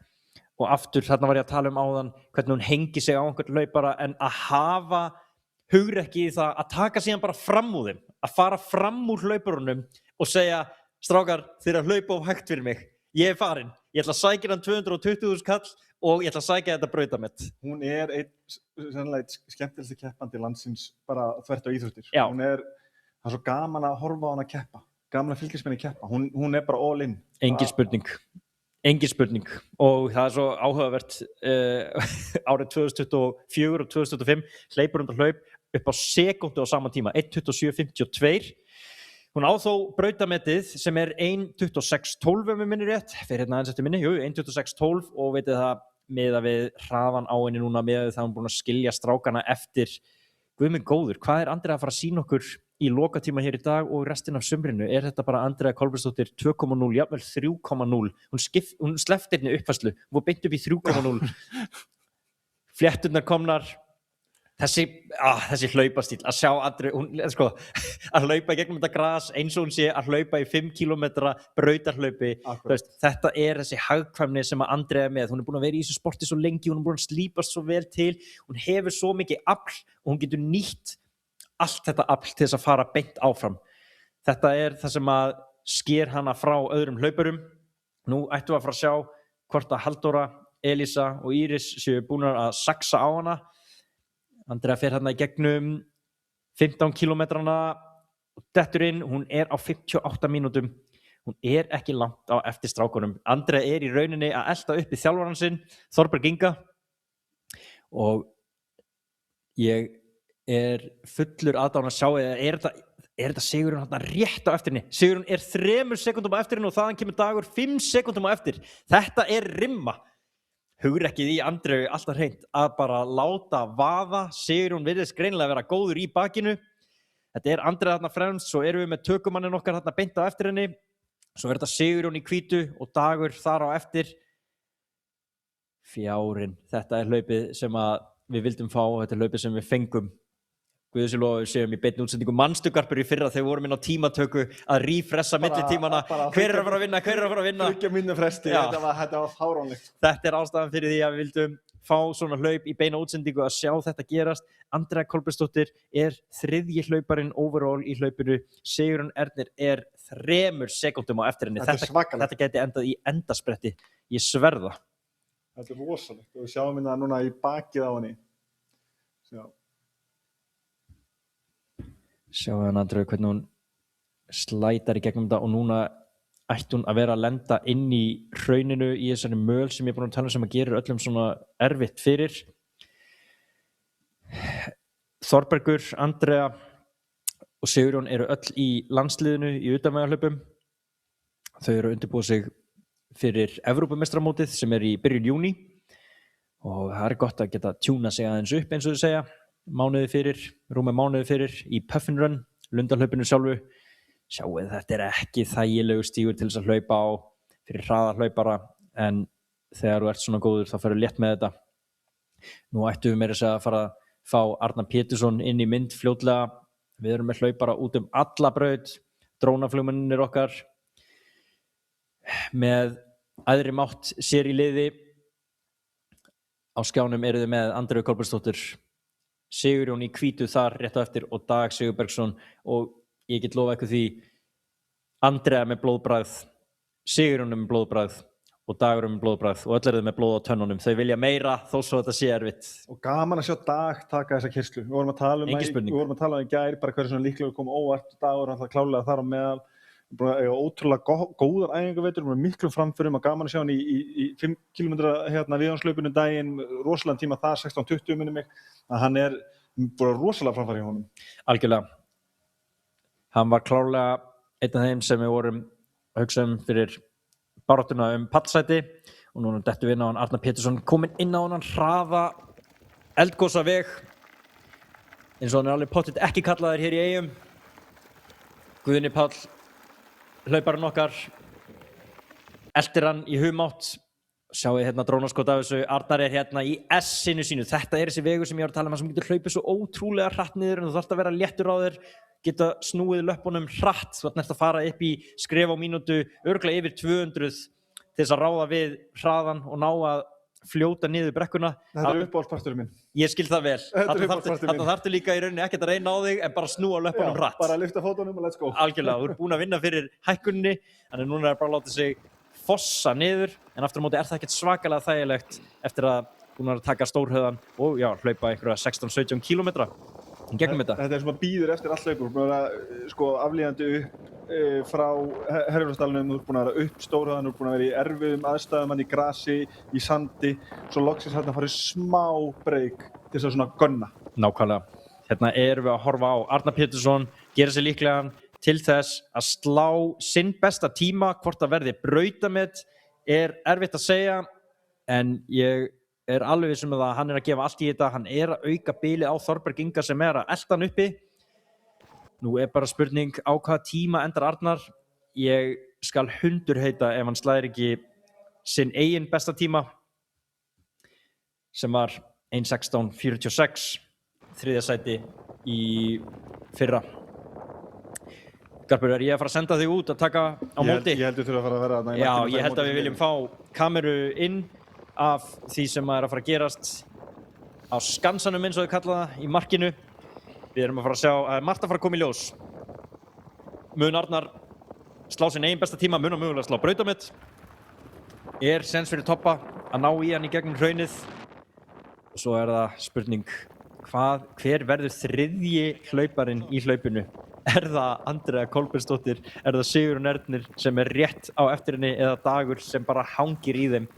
A: Og aftur, þarna var ég að tala áðan hvernig hún hengi sig á einhvern hlaupara, en að hafa hugrekki í það að taka síðan bara fram úr þeim, að fara fram úr hlauparunum og segja, strákar, þið eru að hlaupa of hægt fyrir mig, ég er farin, ég ætla að sækja hann 220.000 kall og ég ætla að sækja þetta brautamett. Hún er einn skemmtilegasti keppandi landsins bara þvert á íþróttir. Það er svo gaman að horfa á hann að keppa, gaman að fylgjast með henni keppa, hún er bara all in. Engin spurning og það er svo áhugavert árið 2024 og 2025 hleypur hún hlaup upp á sekúndu á sama tíma, 1:27.52. Hún á þó brautametið sem er 1:26.12 ef mér minnir rétt, fyrir hérna aðeins eftir minni, 1:26.12 og veitir það miðað við hraðan á henni núna miðað við það hún búin að skilja strákana eftir. Guð minn góður, hvað er Andrea að fara að sýna okkur í lokatíma hér í dag og restin af sumrinu? Er þetta bara Andrea Kolbeinsdóttir 2.0, jafnvel 3.0? Hún sleppti henni uppfærslu, hún var beint upp í 3.0. Flétturnar komnar. Þessi hlaupastíl, að sjá Andreu, að hlaupa í gegnum þetta gras eins og hún sé að hlaupa í 5 km brautarhlaupi. Þetta er þessi hagkvæmni sem að Andrea er með. Hún er búin að vera í þessu sporti svo lengi, hún er búin að slípast svo vel til, hún hefur svo mikið afl og hún getur nýtt allt þetta afl til þess að fara beint áfram. Þetta er það sem að sker hana frá öðrum hlaupurum. Nú ættum við að fara að sjá hvort að Halldóra, Elísa og Íris séu búin að saxa á hana. Andrea fer hérna í gegnum 15 kilometrana og dettur inn, hún er á 58 mínútum, hún er ekki langt á eftir strákunum. Andrea er í rauninni að elta upp í þjálfarann sinn, Þorberg Inga, og ég er fullur aðdáun að sjá, er þetta Sigurjón hérna rétt á eftir henni? Sigurjón er 3 sekúndum á eftir henni og þaðan kemur Dagur 5 sekúndum á eftir. Þetta er rimma. Hugrekkið í Andreu alltaf hreint að bara láta vaða. Sigurjón virðist greinilega vera góður í bakinu. Þetta er Andrea þarna fremst, svo erum við með tökumannin okkar þarna beint á eftir henni. Svo er þetta Sigurjón í hvítu og Dagur þar á eftir. Fjárinn, þetta er hlaupið sem að við vildum fá, þetta er hlaupið sem við fengum. Guðs og lof, séum í beinni útsendingu. Manstu Garpur í fyrra þegar við vorum inn á tímatöku að refressa millitímana. Hver er að fara að vinna?
B: 30 mínútna fresti, þetta var fáránlegt.
A: Þetta er ástæðan fyrir því að við vildum fá svona hlaup í beina útsendingu að sjá þetta gerast. Andrea Kolbeinsdóttir er 3. hlauparinn overall í hlaupinu. Sigurjón Ernir er 3 sekúndum á eftir henni. Þetta gæti endað í endaspretti. Ég sverða.
B: Þetta er rosalegt. Við sjáum hérna núna í bakið á henni.
A: Sjáum við Andreu hvernig hún slætar í gegnum þetta og núna ætti hún að vera að lenda inn í hrauninu í þessari möl sem ég er búin að tala um sem að gerir öllum svona erfitt fyrir. Þorbergur, Andrea og Sigurjón eru öll í landsliðinu í utanvegarhlaupum. Þau eru að undirbúa sig fyrir Evrópumeistaramótið sem er í byrjun júní og það er gott að geta tjúna sig aðeins upp eins og þau segja. Rúmið mánuði fyrir í Puffin Run, lundarhlaupinu sjálfu. Sjáuð, þetta er ekki þægilegu stígur til þess að hlaupa á fyrir hraðahlaupara, en þegar þú ert svona góður þá ferðu létt með þetta. Nú ættum við meira að segja að fara að fá Arnar Pétursson inn í mynd fljótlega. Við erum með hlaupara út alla braut, drónaflugmennir okkar með æðri mátt sér í liði. Á skjánum eru þið með Andreu Kolbeinsdóttir, Sigurjón í hvítu þar rétt á eftir og Dag Sigurbergsson, og ég get lofa eitthvað því Andrea með blóðbragð, Sigurjón með blóðbragð og Dagur með blóðbragð og öll eru þau með blóð á tönnunum. Þau vilja meira þó svo þetta sé erfitt.
B: Og gaman að sjá Dag taka þessa keyrslu. Við vorum að tala um í gær bara hverju svona líklega kom óvart. Dagur hann það klálega þar á meðal. búin að eiga ótrúlega góðar æfingavetur, með miklum framförum og gaman að sjá hann í 5 km viðhanslaupinu daginn, rosalega tíma það, 16:20 minnir mig, að hann búin rosalega framfæri í honum.
A: Algjörlega. Hann var klárlega einn af þeim sem við vorum að hugsa fyrir baráttuna pallsæti og núna dettum við inn á hann Arnar Pétursson kominn inn á hann hraða eldgosaveg eins og hann alveg pottet ekki kallaður hér í Eyjum. Guðni Páll, hlauparinn okkar, eltir hann í humátt. Sjáu hérna drónaskot af þessu. Arnar hérna í S-inu sínu. Þetta þessi vegur sem ég var að tala um, sem getur hlaupið svo ótrúlega hratt niður en þú þarft að vera léttur á þér, geta snúið löppunum hratt. Þú ert að fara upp í skref á mínútu, örugglega yfir 200 til þess að ráða við hraðan og ná að fljóta niður brekkuna.
B: Þetta uppáhaldsparturinn minn.
A: Ég skil það vel. Þarna þarftu líka í rauninni ekkert að reyna á þig en bara snúa löppunum hratt.
B: Bara lyfta fótunum og let's go.
A: Algjörlega, þú ert búin að vinna fyrir hækkunni, þannig núna bara að láta sig fossa niður, en aftur á móti það ekkert svakalega þægilegt eftir að búin að taka stórhöðan og hlaupa einhverja 16-17 kílómetra í gegnum þetta.
B: Þetta sem að býður eftir allt hlaupur, búin að vera aflíðandi upp frá Herjólfsdalnum, þú ert búin að vera upp stórhöðan, þú ert búin að vera í erfiðum aðstæðum, í grasi, í sandi, svo loksins hérna farið smá break til þess að svona gunna.
A: Nákvæmlega. Hérna erum við að horfa á Arnar Pétursson, gera sér líklegan til þess að slá sinn besta tíma, hvort það verði brautamet erfitt að segja, en ég alveg viss um að hann að gefa allt í þetta, hann að auka bilið á Þorberg Inga sem að elta hann uppi. Nú bara spurning á hvaða tíma endar Arnar. Ég skal hundurheita ef hann slæðir ekki sinn eigin besta tíma, sem var 1:16:46, þriðja sæti í fyrra. Garpur, ég að fara að senda þig út að taka á móti?
B: Ég held þú þurfa að fara að vera þarna.
A: Já, ég held að við viljum fá kameru inn af því sem að fara að gerast á skansanum eins og þau kalla það í markinu. Við erum að fara að sjá að margt að fara að koma í ljós. Mun Arnar slá sinn eigin besta tíma, mun mögulega slá brautamet. Sens fyrir toppa að ná í hann í gegnum hraunið. Og svo það spurning, hver verður þriðji hlauparinn í hlaupinu? Það Andrea Kolbeinsdóttir, það Sigurjón Ernir sem rétt á eftir henni eða Dagur sem bara hangir í þeim?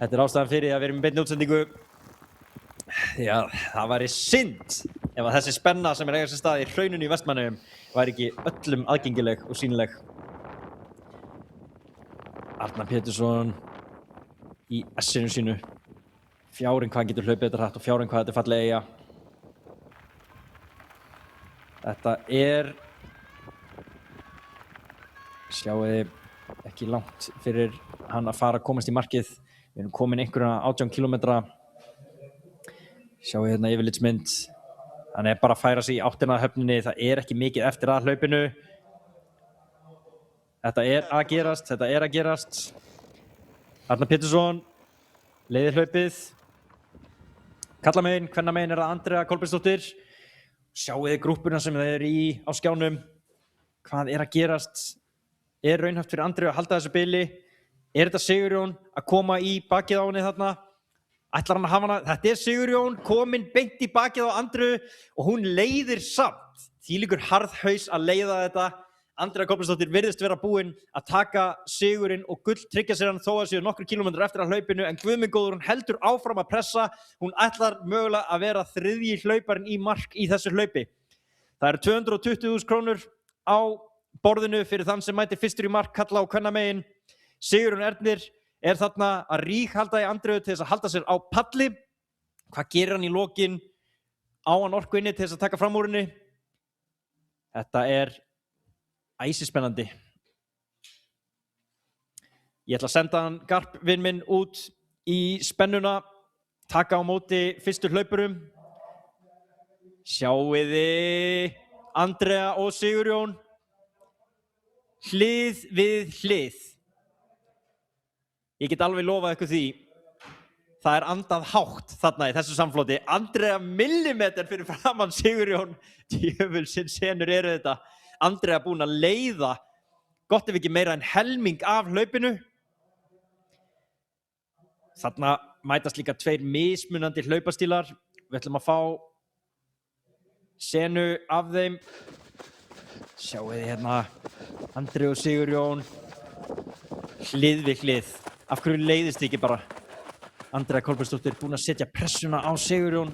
A: Þetta ástæðan fyrir að við erum í beinni útsendingu. Já, það væri synd ef að þessi spenna sem eiga sér stað í hrauninu í Vestmannaeyjum væri ekki öllum aðgengileg og sýnileg. Arnar Pétursson í S-inu sínu. Fjárinn hvað hann getur hlaupið þetta hratt og fjárinn hvað þetta fallega eiga. Þetta sjáuði ekki langt fyrir hann að fara að komast í markið. Við erum komin einhverja 18 kílómetra. Sjáuði hérna yfirlitsmynd. Hann bara að færa sig í áttina að höfninni. Það ekki mikið eftir að hlaupinu. Þetta að gerast. Arnar Pétursson leiðir hlaupið. Karlamegin, kvennamegin það Andrea Kolbeinsdóttir. Sjáuði grúppuna sem það í á skjánum. Hvað að gerast? Raunhæft fyrir Andreu að halda þessu bili? Þetta Sigurjón að koma í bakið á henni þarna? Ætlar hann að hafa hana? Þetta Sigurjón kominn beint í bakið á Andreu og hún leiðir samt. Þvílíkur harðhaus að leiða þetta. Andrea Kolbeinsdóttir virðist vera búin að taka sigurinn og gull tryggja sér hann þó að séu nokkru kílómetrar eftir að hlaupinu, en guð minn góður, hún heldur áfram að pressa. Hún ætlar mögulega að vera þriðji hlauparinn í mark í þessu hlaupi. Það eru 220.000 krónur á borðinu fyrir þann sem mætir fyrstur í mark, kalla á kvennamegin. Sigurjón Ernir þarna að ríkhalda í Andreu til þess að halda sér á palli. Hvað gerir hann í lokin? Á hann orku inni til þess að taka fram úr henni? Þetta æsispennandi. Ég ætla að senda hann Garp vinn minn út í spennuna, taka á móti fyrstur hlaupurum. Sjáuði Andrea og Sigurjón hlið við hlið. Ég get alveg lofað ykkur því. Það andað hátt þarna í þessu samfloti. Andrea millimeter fyrir framan Sigurjón. Djöfulsins senur þetta. Andrea búin að leiða gott ef ekki meira en helming af hlaupinu. Þarna mætast líka tveir mismunandi hlaupastílar. Við ætlum að fá senu af þeim. Sjáu þið hérna Andri og Sigurjón hlið við hlið. Af hverju leiðist þið ekki bara? Andrea Kolbeinsdóttir búin að setja pressuna á Sigurjón.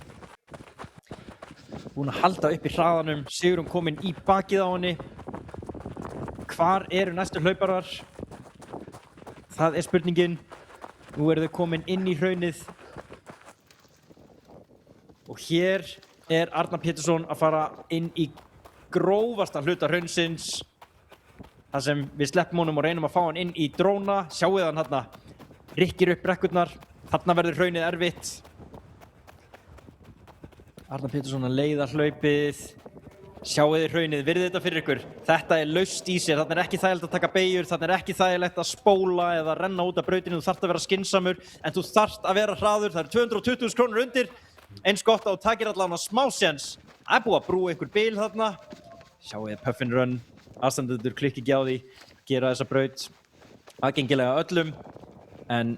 A: Búin að halda upp í hraðanum. Sigurjón kominn í bakið á henni. Hvar eru næstu hlauparar? Það er spurningin. Nú eru þau komin inn í hraunið. Og hér er Arnar Pétursson að fara inn í grófasta hluta hraunsins. Það sem við sleppum honum og reynum að fá hann inn í dróna. Sjáu þið hann hérna. Rykkir upp brekkurnar. Þarna verður hraunið erfitt. Arnar Pétursson að leiða hlaupið. Sjáu þið hraunið, virðið þetta fyrir ykkur. Þetta er laust í sér, þarna er ekki þægilegt að taka beygjur, þarna er ekki þægilegt að spóla eða renna út af brautinu, þú þarft að vera skynsamur, en þú þarft að vera hraður, það eru 220.000 krónur undir, eins gott að þú takir allavega smá séns. Það er búið að brúa ykkur bil þarna. Sjáu þið Puffin Run, aðstandendur klikki ekki á því, gera þessa braut aðgengilega öllum, en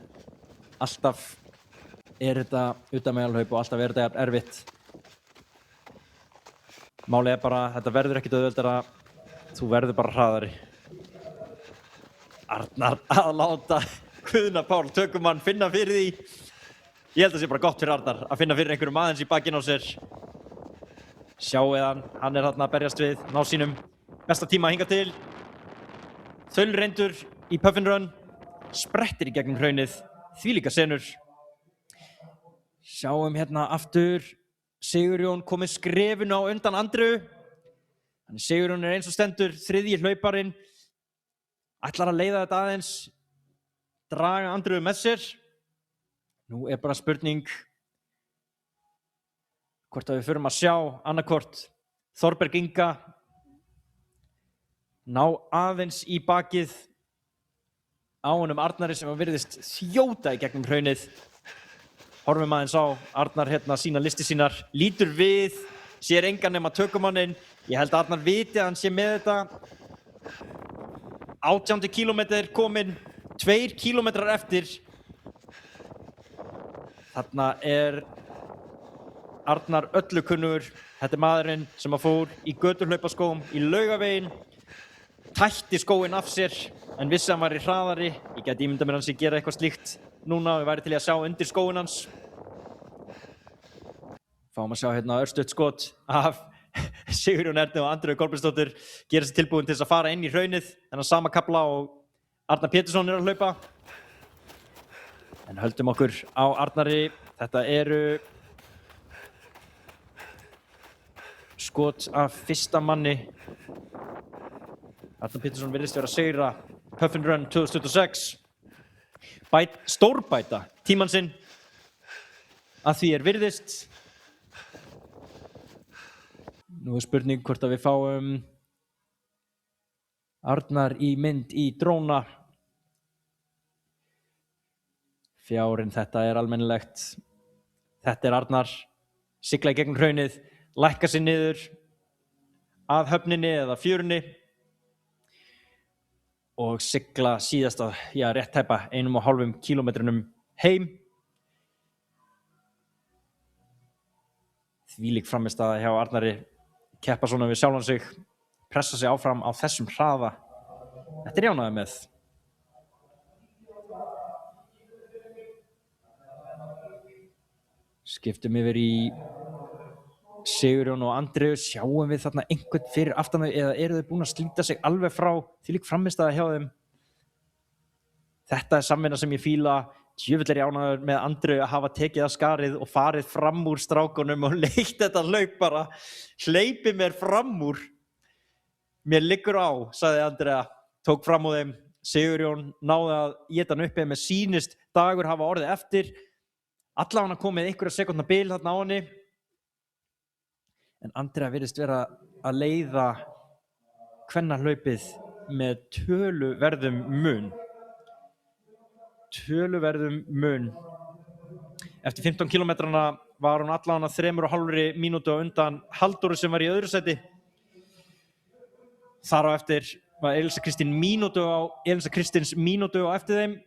A: alltaf er þetta utanmeðalhlaup og alltaf er þetta erfitt. Málið er bara, þetta verður ekkert auðveldara, þú verður bara hraðari. Arnar að láta Guðna Pál tökumann finna fyrir því. Ég held að það sé bara gott fyrir Arnar að finna fyrir einhverjum aðeins í bakinn á sér. Sjáu hann er þarna að berjast við, ná sínum besta tíma að hinga til. Þaulreyndur í Puffin Run, sprettir í gegnum hraunið, þvílíka senur. Sjáum hérna aftur. Sigurjón komið skrefinu á undan Andreu. Þannig Sigurjón er eins og stendur, þriðji hlauparinn. Ætlar að leiða þetta aðeins, draga Andreu með sér. Nú er bara spurning hvort að við förum að sjá annarkvort Þorberg Inga ná aðeins í bakið á honum Arnari sem virðist þjóta í gegnum hraunið. Horfum aðeins á Arnar hérna sína listi sínar, lítur við, sér engan nema tökumanninn. Ég held að Arnar viti að hann sé með þetta. 18 kílómetrar kominn, 2 kílómetrar eftir. Þarna er Arnar öllu kunnugur. Þetta er maðurinn sem að fór í göturhlaupaskóm í Laugaveginn, tætti skóinn af sér en vissi að hann væri hraðari. Ég gæti ímyndað mér hans að gera eitthvað slíkt núna og ég væri til í að sjá undir skóinn hans. Fáum að sjá hérna örstutt skot af Sigurjón Erni og Andreu Kolbeinsdóttir gera sig tilbúin til þess að fara inn í hraunið, þennan sama kafla og Arnar Pétursson er að hlaupa. En höldum okkur á Arnari. Þetta eru skot af fyrsta manni. Arnar Pétursson virðist vera að sigra Puffin Run 2026. Stórbæta tímann sinn að því er virðist. Nú er spurning hvort að við fáum Arnar í mynd í dróna. Fjárinn, þetta er almennilegt. Þetta er Arnar, sigla í gegnum hraunið, lækka sig niður að höfninni eða fjörunni og sigla síðasta, rétt tæpa 1,5 kílómetrinum heim. Þvílík frammistaða hjá Arnari, keppa svona við sjálfan sig, pressa sig áfram á þessum hraða. Þetta er ég ánægður með. Skiptum yfir í Sigurjón og Andreu. Sjáum við þarna einhvern fyrir aftan þau eða eru þau búin að slíta sig alveg frá? Þvílík frammistaða hjá þeim. Þetta er samvinna sem ég fíla. Djöfull er ég ánægður með Andreu að hafa tekið af skarið og farið fram úr strákunum og leitt þetta hlaup bara. Hleypi mér fram úr. Mér liggur á, sagði Andrea. Tók fram úr þeim. Sigurjón náði að éta hann uppi með sýnist dagur hafa orðið eftir. Allavega komið einhverja sekúndna bil þarna á henni. En Andrea virðist vera að leiða kvennahlaupið með töluverðum mun. Eftir 15 kílómetrana var hún allavega 3,5 mínútu á undan Halldóru sem var í öðru sæti. Þar á eftir var Elsa Kristins mínútu á eftir þeim.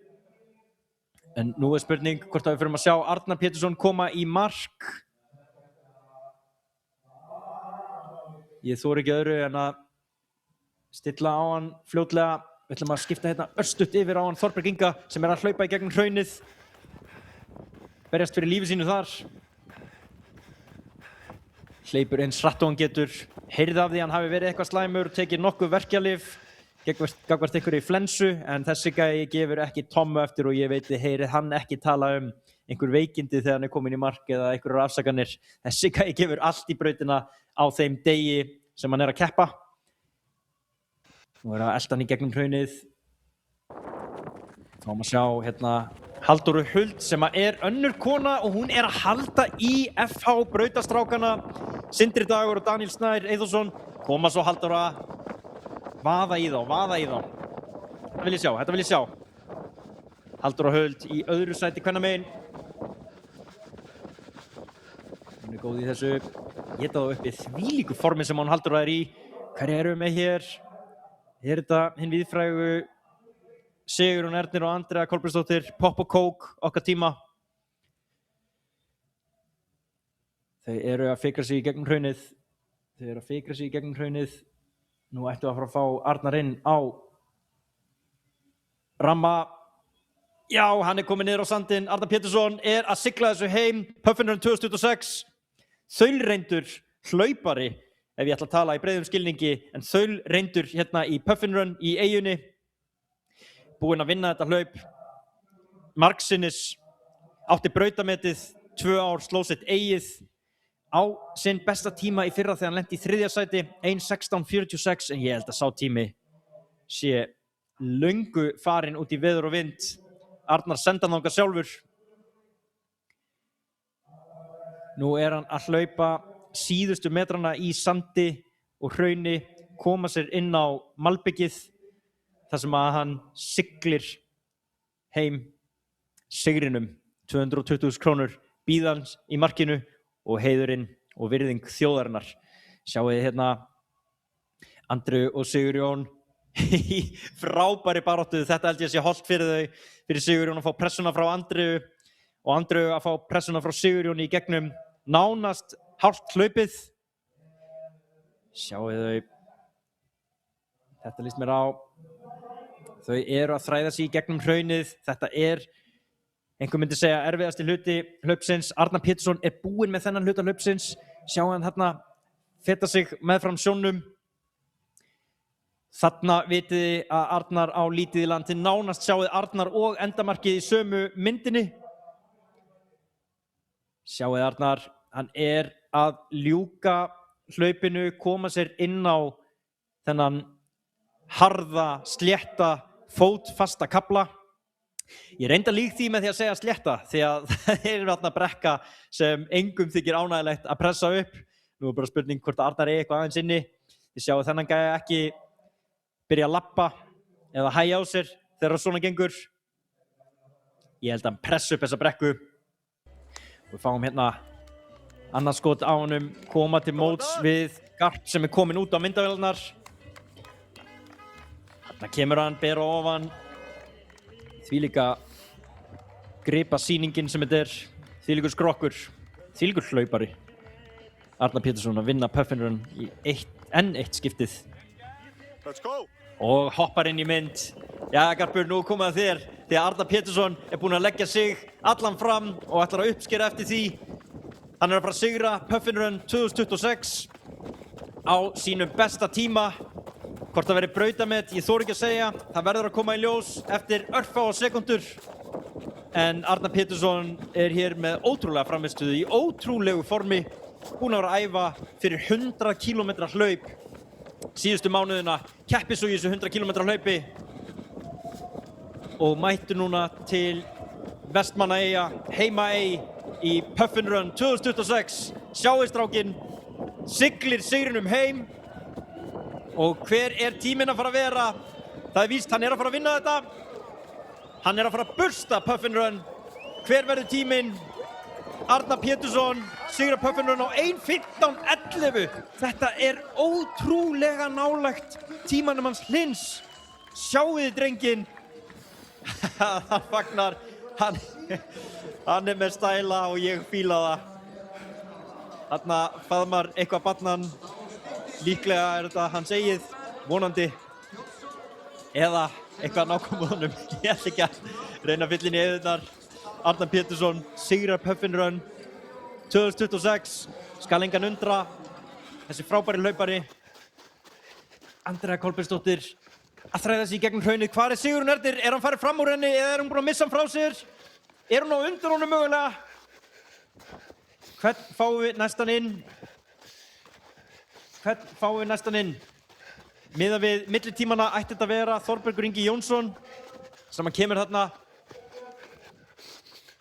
A: En nú er spurning hvort að við förum að sjá Arnar Pétursson koma í mark. Ég þori ekki öðru en að stilla á hann fljótlega. Við ætlum að skipta hérna örstutt yfir á hann Þorberg Inga sem að hlaupa í gegnum hraunið. Berjast fyrir lífi sínu þar. Hleypur eins hratt og hann getur. Heyrði af því hann hafi verið eitthvað slæmur, tekið nokkuð verkjalyf gagnvart einhverju flensu, en þessi gæi gefur ekki tommu eftir og ég veit þið heyrið hann ekki tala einhver veikindi þegar hann komin í mark eða einhverjar afsakanir. Þessi gæi gefur allt í brautina á þeim degi sem hann að keppa. Nú að elta hann í gegnum hraunið. Þá að sjá hérna Halldóru Huld sem önnur kona og hún að halda í FH brautastrákana. Sindri Dagur og Daniel Snær Eyþórsson koma svo Halldóra vaða í þá. Þetta vil ég sjá. Halldóra Huld í öðru sæti kvennamegin. Hún góð í þessu. Geta þá uppi þvílíku formi sem hún Halldóra í. Hverju erum við með hér? Hér þetta hinn viðfrægu Sigurjón Ernir og Andrea Kolbjörnsdóttir, Pop og Coke, okkar tíma. Þau að fikra sig í gegnum hraunið. Nú ættum við að fara að fá Arnar inn á ramma. Já, hann kominn niður á sandinn. Arnar Pétursson að sigla þessu heim. Puffinrun 2026. Þaulreyndur hlaupari, ef ég ætla að tala í breiðum skilningi, en þaulreyndur hérna í Puffinrun í eyjunni. Búinn að vinna þetta hlaup margsinnis, átti brautametið 2 ár, sló sitt eigið á sinn besta tíma í fyrra þegar hann lenti í 3. sæti 1:16:46, en ég held að sá tími sé löngu farinn út í veður og vind. Arnar sendan þangað sjálfur. Nú hann að hlaupa síðustu metrana í sandi og hrauni, koma sér inn á malbyggið þar sem að hann siglir heim sigrinum. 220.000 krónur bíða hans í markinu og heiðurinn og virðing þjóðarinnar. Sjáið þið hérna Andreu og Sigurjón í frábæri baráttu. Þetta held ég að sé hollt fyrir þau, fyrir Sigurjón að fá pressuna frá Andreu og Andreu að fá pressuna frá Sigurjón í gegnum nánast hálft hlaupið. Sjáið þau. Þetta líst mér á. Þau að þræða sig í gegnum hraunið. Þetta einhver myndi segja erfiðasti hluti hlaupsins. Arnar Pétursson búinn með þennan hluta hlaupsins. Sjáum hann þarna feta sig meðfram sjónum. Þarna vitið þið að Arnar á lítið í landi. Nánast sjáið Arnar og endamarkið í sömu myndinni. Sjáið Arnar, hann að ljúka hlaupinu, koma sér inn á þennan harða, slétta, fótfasta kafla. Ég reyndi að líka því með því að segja slétta því að það þarna brekka sem engum þykir ánægilegt að pressa upp. Nú bara spurning hvort Arnar eitthvað aðeins inni. Þið sjáu þennan gæja ekki byrja að labba eða hægja á sér þegar svona gengur. Ég held að hann pressa upp þessa brekku. Við fáum hérna annað skot á honum, koma til móts við Garp sem komin út á myndavélarnar. Þarna kemur hann, ber ofan. Þvílíka gripa sýningin sem þetta þvílíkur skrokkur, þvílíkur hlaupari. Arnar Pétursson að vinna Puffinrun í enn eitt skiptið. Og hoppar inn í mynd. Já, Garpur, nú komið að þér. Þegar Arnar Pétursson búinn að leggja sig allan fram og ætlar að uppskera eftir því. Hann að fara að sigra Puffinrun 2026 á sínum besta tíma. Hvort það verið brautamet, ég þori ekki að segja. Það verður að koma í ljós eftir örfáar sekúndur. En Arnar Pétursson hér með ótrúlega frammistuðu í ótrúlegu formi. Búinn að vera að æfa fyrir 100 km hlaup síðustu mánuðina. Keppir svo í þessu 100 km hlaupi. Og mættu núna til Vestmannaeyja, heimaey í Puffinrun 2026. Sjáið strákinn, siglir sigrinum heim. Og hver tíminn að fara að vera? Það víst, hann að fara að vinna þetta. Hann að fara að bursta Puffinrun. Hver verður tíminn? Arnar Pétursson sigra Puffinrun á 1:15:11. Þetta ótrúlega nálægt tímanum hans Hlins. Sjáið drenginn. Hann fagnar. Hann með stæla og ég fíla það. Þarna faðmar eitthvað barnan. Líklega þetta hans eigið, vonandi. eða eitthvað nákvæmlega honum. Ég ætla ekki að reyna að fylla inn í eyðurnar. Arnar Pétursson sigrar Puffin Run 2026, skal engan undra, þessi frábæri hlaupari. Andrea Kolbeinsdóttir að þræða sig í gegnum hraunið. Hvar er Sigurjón Ernir? Er hann farið fram úr henni eða er hún búin að missa hann frá sér? Er hún á undan honum mögulega? Hvern fáum við næstan inn? Hvern fáum við næstan inn? Miðað við millitímana ætti þetta að vera Þorbergur Ingi Jónsson sem hann kemur þarna.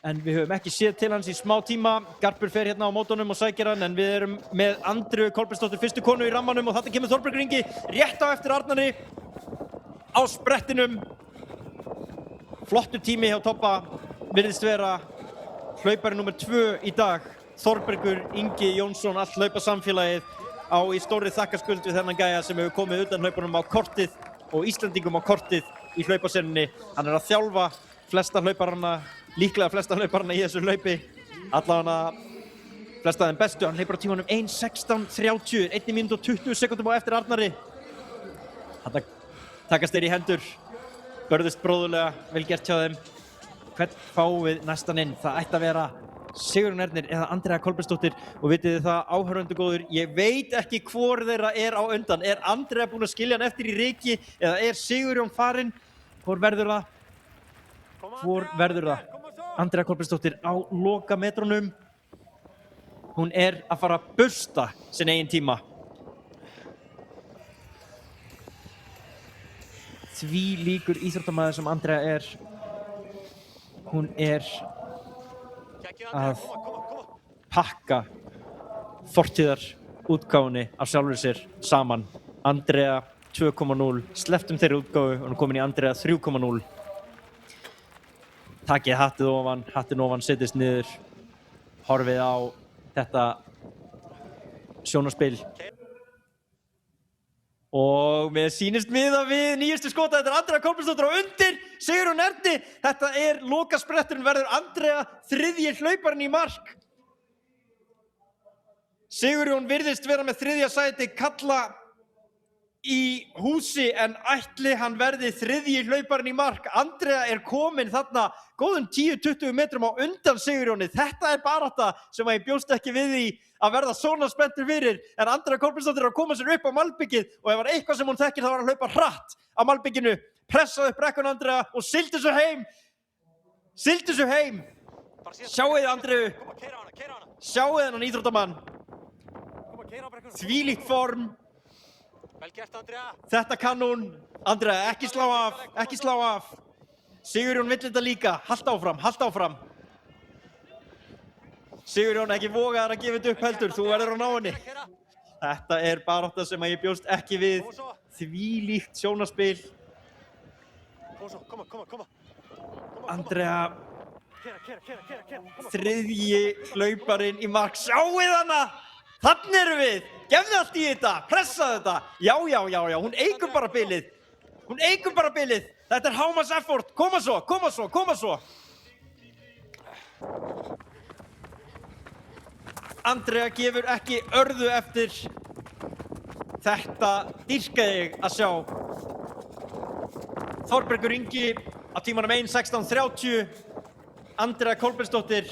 A: En við höfum ekki séð til hans í smá tíma. Garpur fer hérna á mótunum og sækir hann, en við erum með Andreu Kolbeinsdóttir, fyrstu konu í rammanum, og þarna kemur Þorbergur Ingi rétt á eftir Arnari á sprettinum. Flottur tími hjá Toppa, virðist vera hlaupari númer 2 í dag. Þorbergur Ingi Jónsson, allt hlaupasamfélagið á í stórri þakkarskuld við þennan gæja sem hefur komið utan hlaupunum á kortið og Íslendingum á kortið í hlaupasennunni. Hann er að þjálfa flesta hlauparana, líklega flesta hlauparana í þessu hlaupi, allavega flesta af þeim bestu. Hann hleypur á tímanum 1:16:30, 1 mínútu og 20 sekúndum á eftir Arnari. Þarna takast þeir í hendur, börðust bróðurlega, vel gert hjá þeim. Hvern fáum við næstan inn? Það ætti að vera Sigurjón Ernir eða Andrea Kolbeinsdóttir, og vitið þið það, áhorfendur góður, ég veit ekki hvor þeirra er á undan. Er Andrea búin að skilja hann eftir í riki eða er Sigurjón farinn? Hvor verður það? Hvor verður það? Andrea Kolbeinsdóttir á lokametrunum. Hún er að fara að bursta sinn eigin tíma. Því líkur íþróttamaður sem Andrea er. Hún er að pakka fortíðarútgáfunni af sjálfur sér saman. Andrea 2.0, slepptum þeirri útgáfu og hún er komin í Andrea 3.0. Takið hattinn ofan, setjist niður, horfið á þetta sjónarspil. Og mér sýnist miðað við nýjustu skota, þetta er Andrea Kolbeinsdóttir á undir Sigurjón Erni. Þetta er lokaspretturinn, verður Andrea 3. hlauparinn í mark. Sigurjón virðist vera með 3. sæti kalla í húsi, en ætli hann verði 3. hlauparinn í mark. Andrea er komin þarna góðum 10-20 metrum á undan Sigurjóni. Þetta er barátta sem ég bjóst ekki við því að verða svona spenntur fyrir, en Andrea Kolbeinsdóttir er að koma sér upp á malbyggið, og ef það var eitthvað sem hún þekkir þá var að hlaupa hratt á malbygginu. Pressaði upp brekkun Andrea og sigldi svo heim. Sigldi svo heim. Sjáuð Andreu. Sjáuð hennan íþróttamann. Þvílíkt form. Þetta kann hún. Andrea, ekki slá af, ekki slá af. Sigurjón vill þetta líka. Haltu áfram, haltu áfram. Sigurjón, ekki vogaðar að gefa þetta upp heldur, þú verður að ná henni. Þetta er barátta sem ég bjóst ekki við. Þvílíkt sjónarspil. Andrea, 3. hlauparinn í mark. Sjáuð hana! Þannig erum við. Gefðu allt í þetta, pressaðu þetta. Já, hún eykur bara bilið. Hún eykur bara bilið. Þetta er hámarks effort. Koma svo. Andrea gefur ekki örðu eftir. Þetta dýrka ég að sjá. Þorbergur Ingi á tímanum 1:16:30. Andrea Kolbeinsdóttir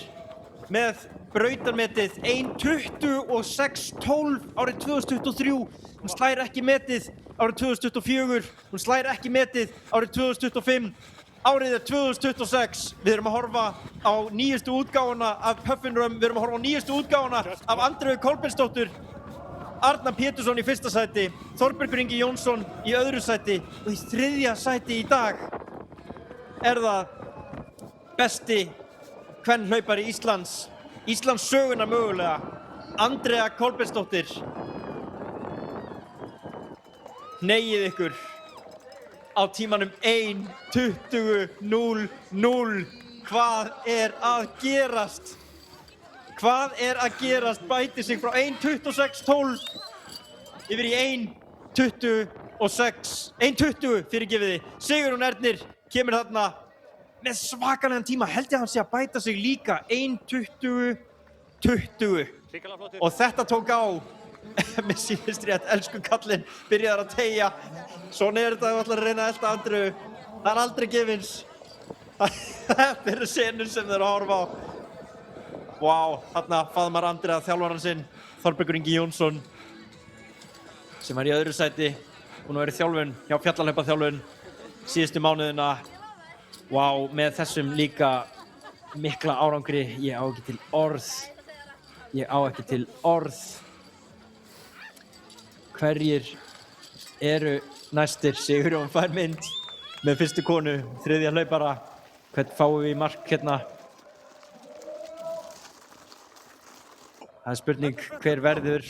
A: með brautarmetið 1:26:12 árið 2023. Hún slær ekki metið árið 2024. Hún slær ekki metið árið 2025. Árið er 2026. Við erum að horfa á nýjustu útgáfuna af Puffin Run. Við erum að horfa á nýjustu útgáfuna af Andreu Kolbeinsdóttur. Arnar Pétursson í 1. sæti, Þorbergur Ingi Jónsson í 2. sæti, og í 3. sæti í dag er það besti kvenhlaupari Íslands söguna mögulega, Andrea Kolbeinsdóttir. Hneigið ykkur á tímanum 1:20:00. Hvað er að gerast? Hvað er að gerast? Bæti sig frá 1:26:12 yfir í 1:20 fyrirgefiði. Sigurjón Ernir kemur þarna með svakalegan tíma. Held ég að hann sé að bæta sig líka. 1:20:20. Og þetta tók á. Mér sýnist rétt, elsku kallinn, byrjaðar að teygja. Svona þetta ef þú ætlar að reyna að elta Andreu. Það er aldrei gefins. Þetta eru senur sem þeir eru að horfa á. Vá, þarna faðmar Andrea þjálfarann sinn, Þorbergur Ingi Jónsson, sem var í öðru sæti. Hún har verið þjálfun hjá fjallahlaupaþjálfun síðustu mánuðina. Vá, með þessum líka mikla árangri. Ég á ekki til orð. Hverjir eru næstir? Sigurjón fær mynd með fyrstu konu, þriðja hlaupara. Hvern fáum við í mark hérna? Það er spurning hver verður.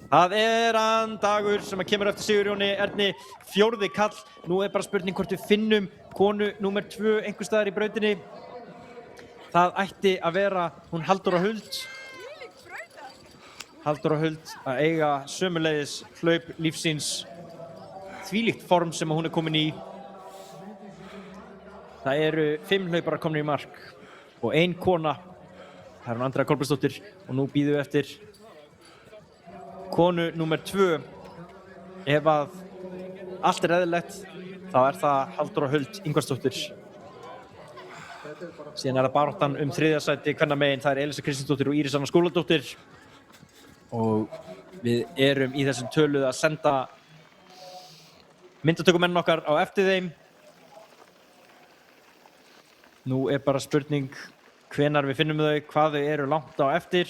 A: Það er hann Dagur sem kemur eftir Sigurjóni Erni, fjórði kall. Nú er bara spurning hvort við finnum konu númer 2 einhvers staðar í brautinni. Það ætti að vera hún Halldóra Huld. Halldóra Huld að eiga sömuleiðis hlaup lífsins, þvílíkt form sem hún er komin í. Það eru 5 hlauparar komnir í mark og 1 kona. Það er hún Andrea Kolbeinsdóttir og nú bíðum við eftir konu númer 2. Ef að allt er eðlilegt þá er það Halldóra Huld Ingvarsdóttir. Síðan er það baráttan þriðja sæti kvennamegin. Það er Elísa Kristinsdóttir og Íris Anna Skúladóttir. Og við erum í þessum töluð að senda myndatökumenn okkar á eftir þeim. Nú er bara spurning hvenær við finnum þau, hvað þau eru langt á eftir.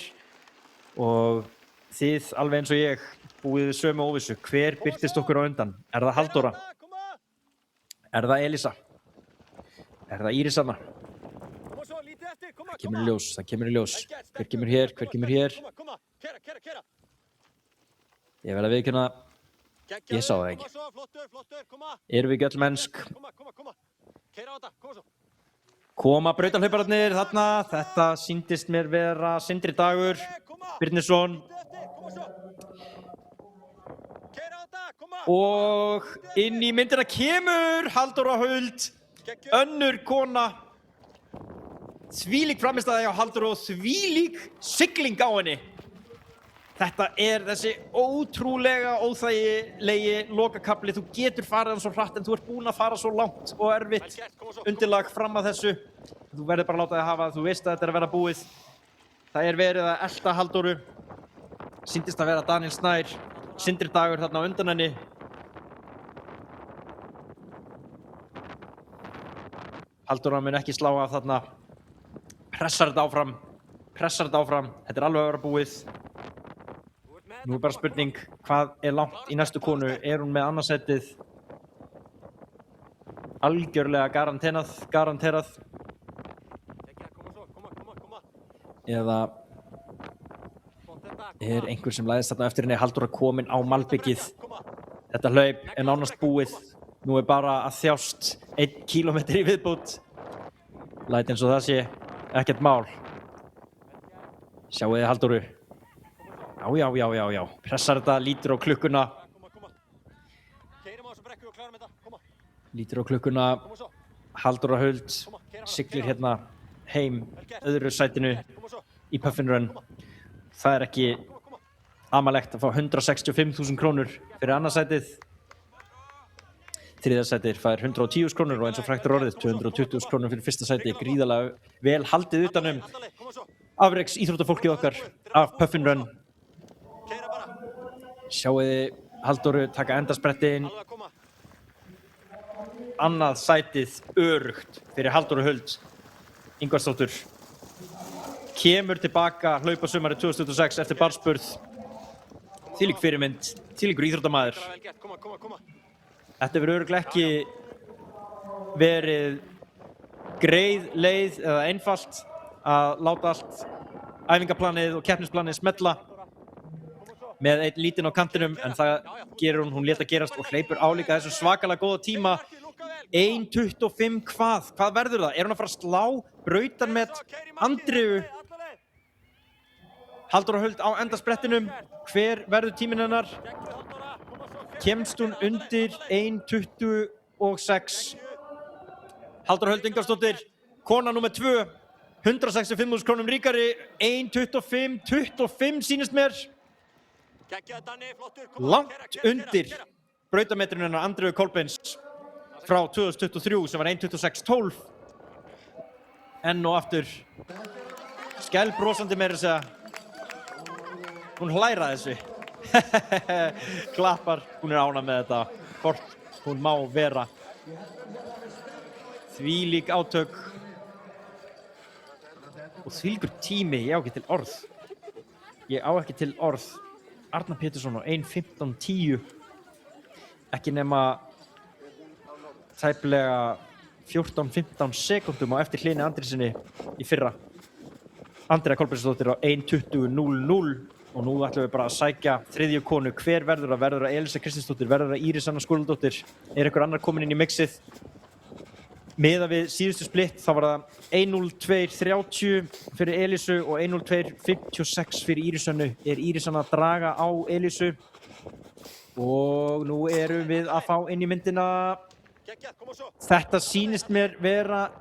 A: Og þið, alveg eins og ég, búið við sömu óvissu. Hver birtist okkur á undan? Er það Halldóra? Er það Elísa? Er það Íris Anna? Það kemur í ljós. Hver kemur hér? Ég verð að viðurkenna, ég sá það ekki. Erum við ekki öll mennsk? Koma brautarhlaupararnir þarna. Þetta sýndist mér vera Sindri Dagur Birnisson. Og inn í myndina kemur Halldóra Huld, önnur kona. Þvílík frammistaða hjá Halldóru og þvílík sigling á henni. Þetta er þessi ótrúlega óþægilegi lokakafli. Þú getur farið hann svo hratt en þú ert búinn að fara svo langt og erfitt undirlag fram að þessu. Þú verður bara að láta þig hafa það. Þú veist að þetta er að vera búið. Það er verið að elta Halldóru. Sýndist að vera Daniel Snær. Sindri Dagur þarna á undan henni. Halldóra mun ekki slá af þarna. Pressar þetta áfram. Þetta er alveg að vera búið. Nú er bara spurning, hvað er langt í næstu konu? Er hún með annarsætið? Algjörlega garanterað. Eða er einhver sem læðist þarna eftir henni? Halldóra komin á malbyggið. Þetta hlaup er nánast búið. Nú er bara að þjást 1 kílómetri í viðbót. Læt eins og það sé ekkert mál. Sjáu þið Halldóru. Já. Pressar þetta, lítur á klukkuna. Halldóra Huld siglir hérna heim öðru sætinu í Puffin Run. Það er ekki amalegt að fá 165.000 krónur fyrir annarsætið. Þriðja sætið fær 110.000 krónur og eins og frægt er orðið 220.000 krónur fyrir fyrsta sætið. Gríðarlega vel haldið utanum afreks íþróttafólkið okkar af Puffin Run. Sjáuði Halldóru taka endasprettin. Annað sætið öruggt fyrir Halldóru Huld Ingvarsdóttur. Kemur tilbaka hlaupasumarið 2026 eftir barnsburð. Þvílík fyrirmynd, þvílíkur íþróttamaður. Þetta hefur örugglega ekki verið greið leið eða einfalt að láta allt æfingaplanið og keppnisplanið smella með einn lítinn á kantinum, en það gerur hún lét að gerast og hleypur álíka þessum svakalega góða tíma. 1.25 hvað? Hvað verður það? Er hún að fara að slá brautarmet Andreu? Halldóra Huld á endasprettinum. Hver verður tíminn hennar? Kemst hún undir 1.26? Halldóra Huld Ingvarsdóttir, kona númer 2, 165.000 krónum ríkari, 1.25 sýnist mér. langt undir brautametrunum hennar Andreu Kolbeins frá 2023 sem var 1.26.12. Enn og aftur skælbrosandi meira að segja. Hún hlæra þessu. Klappar, hún ánægð með þetta, hvort hún má vera. Þvílík átök og þvílíkur tími, ég á ekki til orð. Arnar Pétursson á 1.15.10, ekki nema tæplega 14-15 sekúndum á eftir Hlyni Andréssyni í fyrra. Andrea Kolbeinsdóttir á 1.20.00 og nú ætlum við bara að sækja þriðju konu. Hver verður það Elísa Kristinsdóttir, verður það Íris Anna Skúladóttir, er einhver annar komin inn í mixið? Miðað við síðustu splitt þá var það 1.02.30 fyrir Elísu og 1.02.56 fyrir Íris Annu. Er Íris Anna að draga á Elísu? Og nú erum við að fá inn í myndina. Þetta sýnist mér vera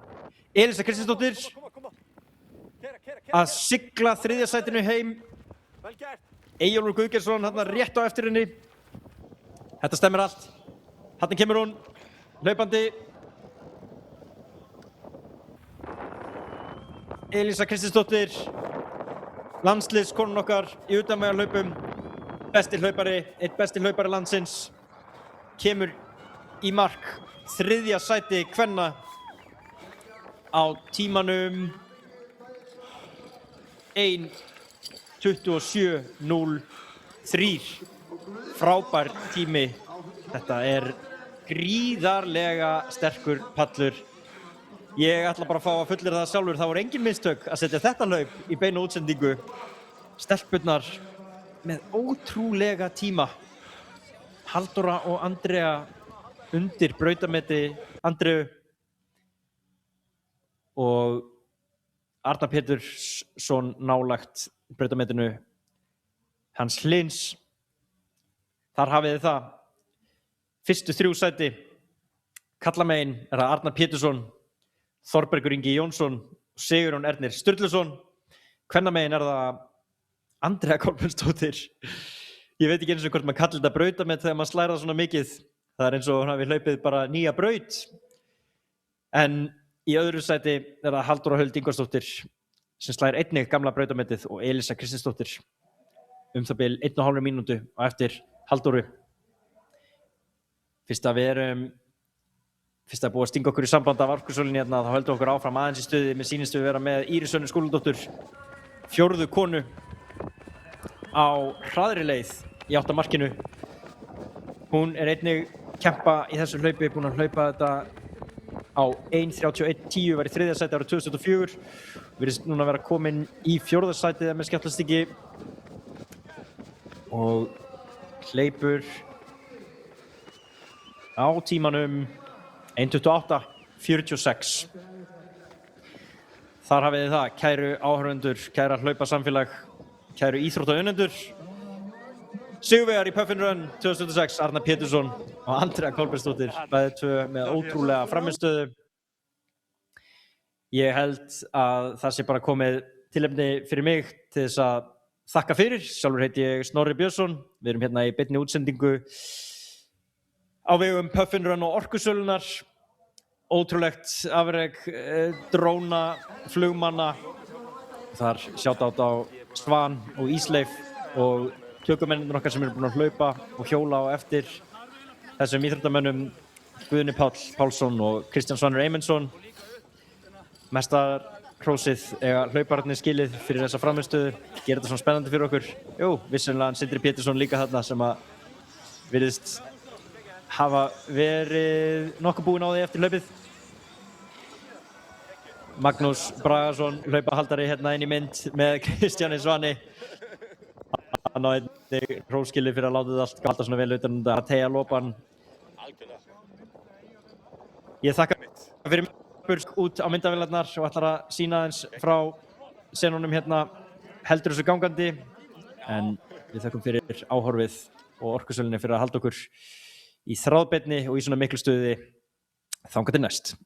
A: Elísa Kristinsdóttir að sigla þriðja sætinu heim. Eyjólfur Guðgeirsson þarna rétt á eftir henni. Þetta stemmir allt. Þarna kemur hún, hlaupandi. Elísa Kristinsdóttir, landsliðskonun okkar í utanvegarhlaupum, besti hlaupari, einn besti hlaupari landsins, kemur í mark, þriðja sæti kvenna á tímanum 1.27.03. Frábær tími, þetta er gríðarlega sterkur pallur. Ég ætla bara að fá að fullyrða það sjálfur, það voru engin mistök að setja þetta hlaup í beinu útsendingu. Stelpurnar með ótrúlega tíma. Halldóra og Andrea undir brautameti Andreu og Arnar Pétursson nálægt brautametinu Hans Hlyns. Þar hafið þið það. Fyrstu þrjú sæti. Karlamegin er það Arnar Pétursson, Þorbergur Ingi Jónsson, Sigurjón Ernir Sturluson. Kvennamegin er það Andrea Kolbeinsdóttir. Ég veit ekki eins og hvort maður kallar þetta brautamet þegar maður slæra það svona mikið. Það er eins og hann hafi hlaupið bara nýja braut. En í öðru sæti er það Halldóra Huld Ingvarsdóttir sem slær einnig gamla brautametið og Elísa Kristinsdóttir það bil 1,5 mínútu á eftir Halldóru. Fyrst að búið að stinga okkur í samband af orkusölunni hérna, þá höldum okkur áfram aðeins í stuði. Mér sýnist við vera með Íris Önnu Skúladóttur, fjórðu konu á hraðri leið í átt að markinu. Hún er einnig kempa í þessu hlaupi, búin að hlaupa þetta á 1.31.10, var í þriðja sæti árið 2004. Virðist núna vera komin í fjórða sætið með skjálftastingi og hleypur á tímanum 1.28.46. Þar hafið þið það, kæru áhorfendur, kæra hlaupasamfélag, kæru íþróttaunnendur. Sigurvegar í Puffin Run 2006, Arnar Pétursson og Andrea Kolbeinsdóttir, bæði tvö með ótrúlega frammistöðu. Ég held að það sé bara komið tilefni fyrir mig til þess að þakka fyrir. Sjálfur heiti ég Snorri Björnsson. Við erum hérna í beinni útsendingu á vegum Puffin Run og orkusölunar. Ótrúlegt afrek dróna, flugmanna. Þar shoutout á Svan og Ísleif og tökumennir okkar sem eru búin að hlaupa og hjóla á eftir þessum íþróttamönnum Guðni Páll Pálsson og Kristján Svanur Eymundsson. Mestar hrósið eiga hlaupararnir skilið fyrir þessa frammistöðu. Gera þetta svona spennandi fyrir okkur. Jú, vissulega Sindri Pétursson líka þarna sem að virðist hafa verið nokkuð búinn á því eftir hlaupið. Magnús Bragason, hlaupahaldari hérna inn í mynd með Kristjáni Svani. Hann á einnig hróskilið fyrir að láta þetta allt halda svona vel utan að teygja lopan. Ég þakka fyrir mig út á myndavélarnar og ætlar að sýna aðeins frá senunum hérna heldur þessu gangandi. En við þökkum fyrir áhorfið og orkusölunni fyrir að halda okkur í þráðbeinni og í svona miklu stuði þangað til næst.